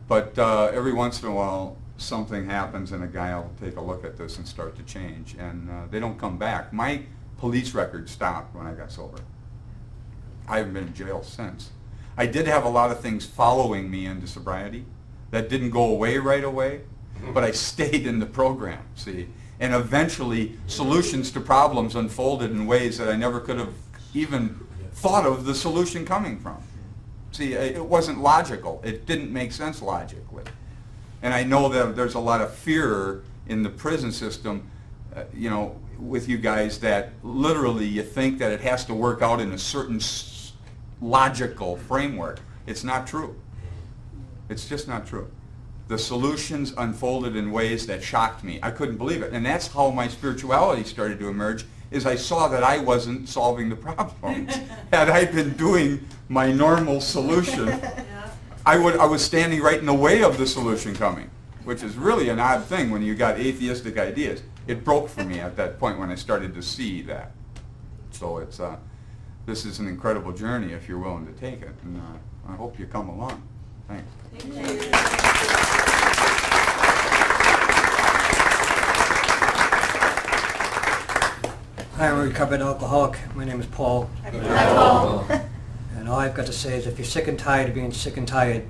But every once in a while, something happens and a guy will take a look at this and start to change. And they don't come back. My police record stopped when I got sober. I haven't been in jail since. I did have a lot of things following me into sobriety that didn't go away right away, but I stayed in the program, see. And eventually, solutions to problems unfolded in ways that I never could have even thought of the solution coming from. See, it wasn't logical. It didn't make sense logically. And I know that there's a lot of fear in the prison system, with you guys, that literally you think that it has to work out in a certain logical framework. It's not true. It's just not true. The solutions unfolded in ways that shocked me. I couldn't believe it. And that's how my spirituality started to emerge, is I saw that I wasn't solving the problems. Had I been doing my normal solution, I was standing right in the way of the solution coming, which is really an odd thing when you got atheistic ideas. It broke for me at that point when I started to see that. So this is an incredible journey if you're willing to take it. And I hope you come along. Thanks. Thank you. Hi, I'm a recovered alcoholic. My name is Paul. Hi, Paul. And all I've got to say is if you're sick and tired of being sick and tired,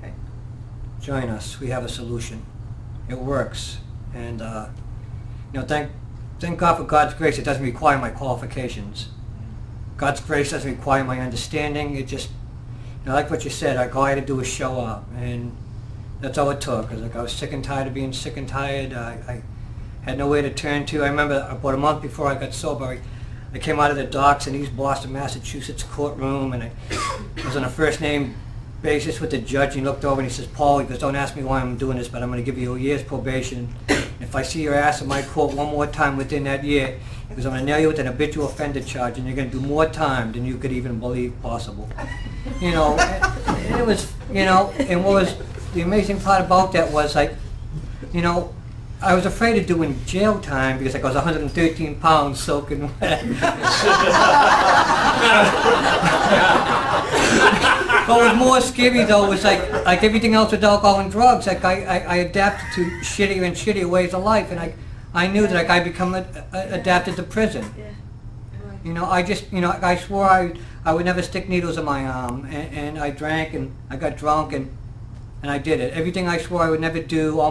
join us. We have a solution. It works. And, thank God for God's grace. It doesn't require my qualifications. God's grace doesn't require my understanding. It just, like what you said, all I had to do was show up. And that's all it took. I was sick and tired of being sick and tired. I had nowhere to turn to. I remember about a month before I got sober, I came out of the docks in East Boston, Massachusetts courtroom, and I was on a first name basis with the judge, and he looked over and he says, Paul, he goes, don't ask me why I'm doing this, but I'm going to give you a year's probation. If I see your ass in my court one more time within that year, he goes, I'm going to nail you with an habitual offender charge, and you're going to do more time than you could even believe possible. You know, and it was, you know, and what was the amazing part about that was, like, you know, I was afraid of doing jail time because like, I was 113 pounds soaking wet. What was more scary though was like everything else with alcohol and drugs, like I adapted to shittier and shittier ways of life, and I knew that like I become adapted to prison. You know, I just, you know, I swore I would never stick needles in my arm, and I drank and I got drunk and I did it. Everything I swore I would never do,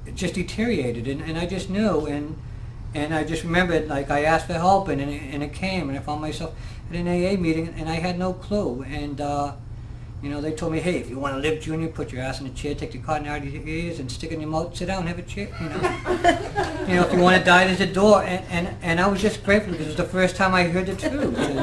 it just deteriorated, and I just knew, and I just remembered, like, I asked for help, and it came, and I found myself at an AA meeting, and I had no clue, and, you know, they told me, hey, if you want to live, Junior, put your ass in a chair, take the cotton out of your ears, and stick it in your mouth, sit down, have a chair, you know. You know, if you want to die, there's a door, and I was just grateful, because it was the first time I heard the truth, and,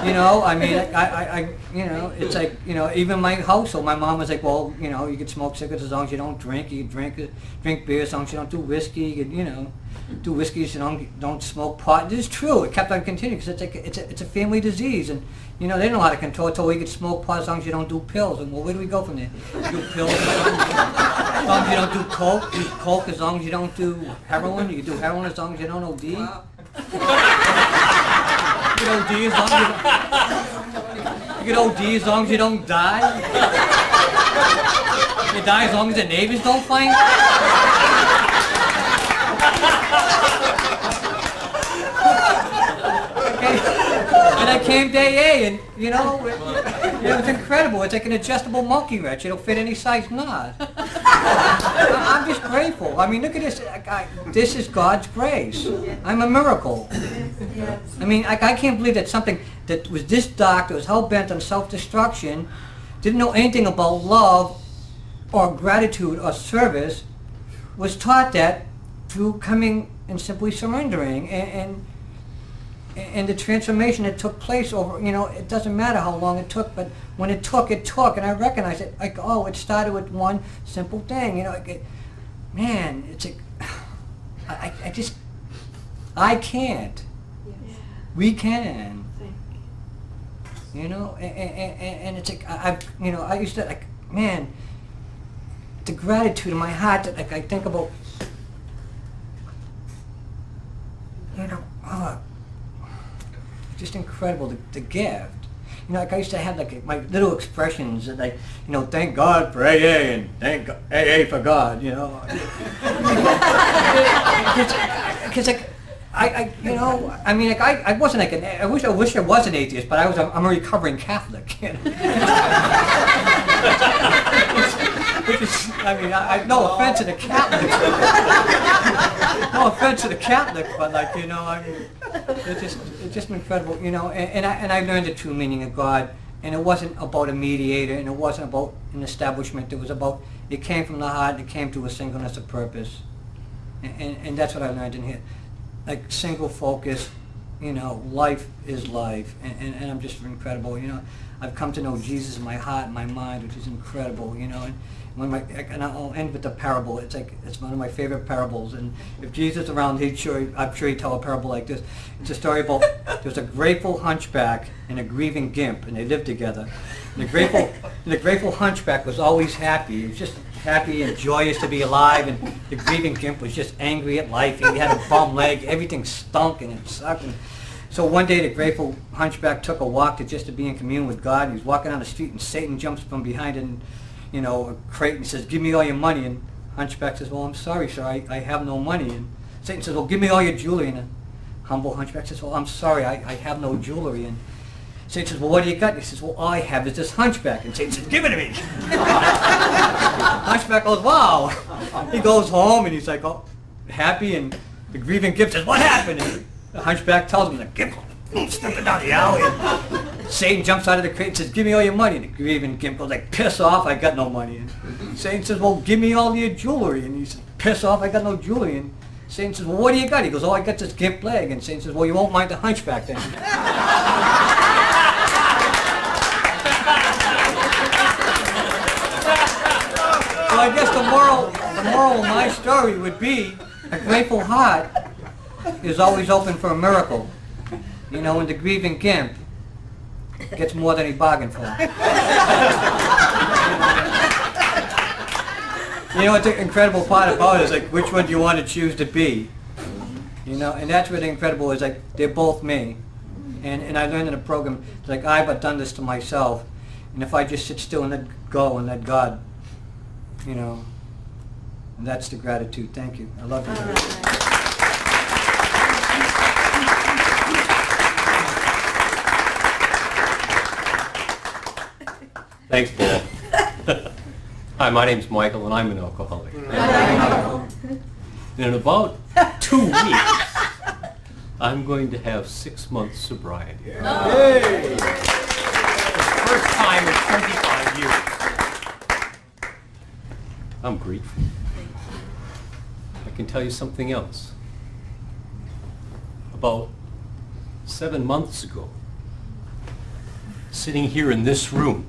you know, I mean, I you know, it's like, you know, even my household, my mom was like, well, you know, you can smoke cigarettes as long as you don't drink. You can drink beer as long as you don't do whiskey. You can, you know, do whiskey as you don't smoke pot. This is true. It kept on continuing because it's like it's a family disease, and you know they don't know how to control it. Till we could smoke pot as long as you don't do pills. And well, where do we go from there? You do pills as long as you don't do coke. Do coke as long as you don't do heroin. You do heroin as long as you don't OD. Wow. You get OD as long as you get OD as long as you don't die. You die as long as the neighbors don't find you. And I came to AA, and you know, it was incredible. It's like an adjustable monkey wrench. It'll fit any size knot. I'm just grateful. I mean, look at this. This is God's grace. I'm a miracle. I mean, I can't believe that something that was this dark, that was hell-bent on self-destruction, didn't know anything about love or gratitude or service, was taught that through coming and simply surrendering, and the transformation that took place over, you know, it doesn't matter how long it took, but when it took, and I recognized it, like, oh, it started with one simple thing, you know, man, it's like, I can't. We can. You know, and it's like, you know, I used to, like, man, the gratitude in my heart that, like, I think about, you know, just incredible, the gift. You know, like I used to have like my little expressions that, like, you know, thank God for AA and thank AA for God, you know. Because like, you know, I mean, like I wasn't like I wish I was an atheist, but I'm a recovering Catholic. You know? Which is, I mean, no offense to the Catholics. No offense to the Catholic, but like, you know, I mean, it's just incredible, you know. And I learned the true meaning of God, and it wasn't about a mediator, and it wasn't about an establishment. It came from the heart. It came to a singleness of purpose, and that's what I learned in here. Like single focus, you know, life is life, and I'm just incredible, you know. I've come to know Jesus in my heart and my mind, which is incredible, you know. And I'll end with the parable. It's one of my favorite parables. And if Jesus is around, I'm sure he'd tell a parable like this. It's a story about there's a grateful hunchback and a grieving gimp, and they lived together. And the grateful hunchback was always happy. He was just happy and joyous to be alive, and the grieving gimp was just angry at life. He had a bum leg. Everything stunk and it sucked. And so one day the grateful hunchback took a walk just to be in communion with God. And he was walking down the street, and Satan jumps from behind and, you know, a crate, and says, "Give me all your money." And hunchback says, "Well, I'm sorry, sir, I have no money." And Satan says, "Well, give me all your jewelry." And the humble hunchback says, "Well, I'm sorry, I have no jewelry." And Satan says, "Well, what do you got?" And he says, "Well, all I have is this hunchback." And Satan says, "Give it to me." Hunchback goes, "Wow." He goes home, and he's like, oh, happy, and the grieving gimp says, "What happened?" And the hunchback tells him, the gimp stepping down the alley. And Satan jumps out of the crate and says, "Give me all your money." And the grieving gimp goes like, "Piss off, I got no money." And Satan says, "Well, give me all your jewelry." And he says, "Piss off, I got no jewelry." And Satan says, "Well, what do you got?" He goes, "Oh, I got this gimp leg." And Satan says, "Well, you won't mind the hunchback then." I guess the moral of my story would be a grateful heart is always open for a miracle. You know, when the grieving gimp gets more than he bargained for. You know what the incredible part about it is, like, which one do you want to choose to be? You know, and that's what the incredible is, like, they're both me. And I learned in the program, it's like, I've done this to myself. And if I just sit still and let go and let God, you know, and that's the gratitude. Thank you. I love you. Thanks, Paul. Hi, my name's Michael, and I'm an alcoholic. In about 2 weeks, I'm going to have 6 months sobriety. Hey. First time in 25 years. I'm grateful. I can tell you something else. About 7 months ago, sitting here in this room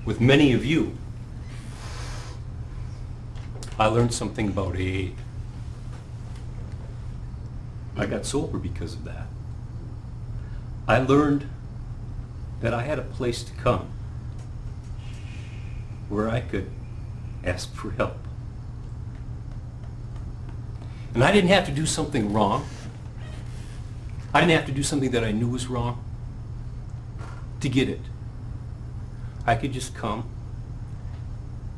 with many of you, I learned something about AA. I got sober because of that. I learned that I had a place to come where I could ask for help. And I didn't have to do something wrong. I didn't have to do something that I knew was wrong to get it. I could just come.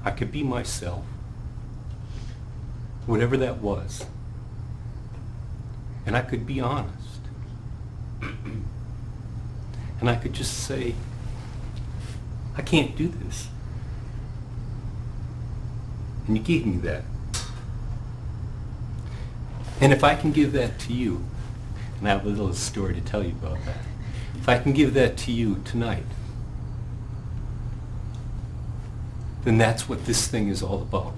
I could be myself, whatever that was. And I could be honest. And I could just say, I can't do this. And you gave me that. And if I can give that to you, and I have a little story to tell you about that. If I can give that to you tonight, then that's what this thing is all about.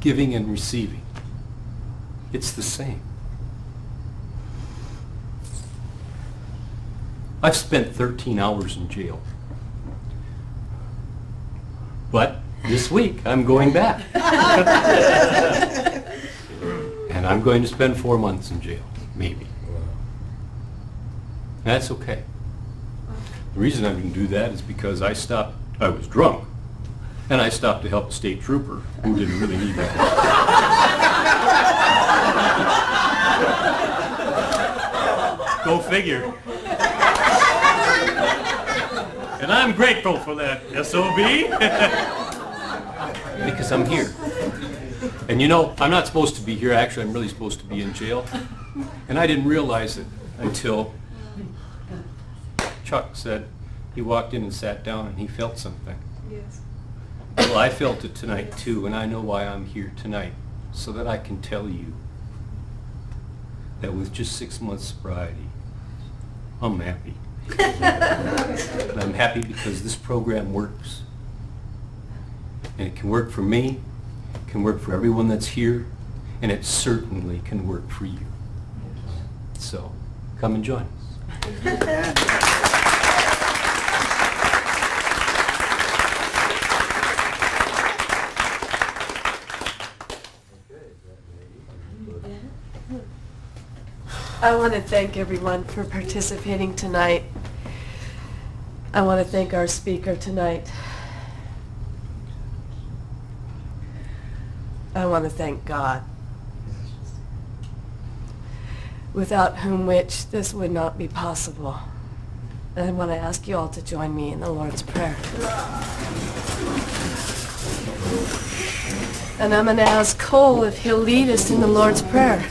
Giving and receiving. It's the same. I've spent 13 hours in jail. But this week I'm going back. And I'm going to spend 4 months in jail, maybe. That's okay. The reason I didn't do that is because I was drunk, and I stopped to help a state trooper who didn't really need that. Go figure. And I'm grateful for that, SOB, because I'm here. And you know, I'm not supposed to be here. Actually, I'm really supposed to be in jail. And I didn't realize it until Chuck said he walked in and sat down and he felt something. Yes. Well, I felt it tonight too, and I know why I'm here tonight, so that I can tell you that with just 6 months sobriety, I'm happy. And I'm happy because this program works. And it can work for me, it can work for everyone that's here, and it certainly can work for you. So, come and join us. I want to thank everyone for participating tonight. I want to thank our speaker tonight. I want to thank God, without whom which this would not be possible. And I want to ask you all to join me in the Lord's Prayer. And I'm going to ask Cole if he'll lead us in the Lord's Prayer.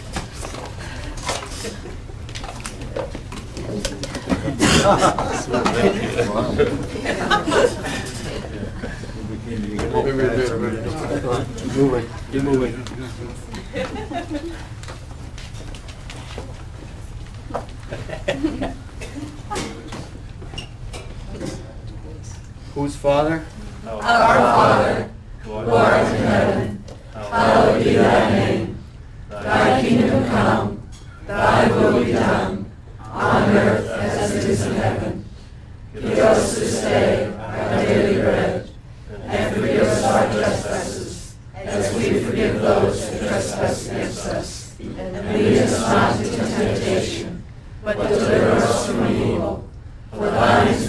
Get moving. Whose Father? Our Father, who art in heaven, hallowed be thy name. Thy kingdom come, thy will be done, on earth as it is in heaven. Give us this day our daily bread, and forgive but deliver us from evil. For thine is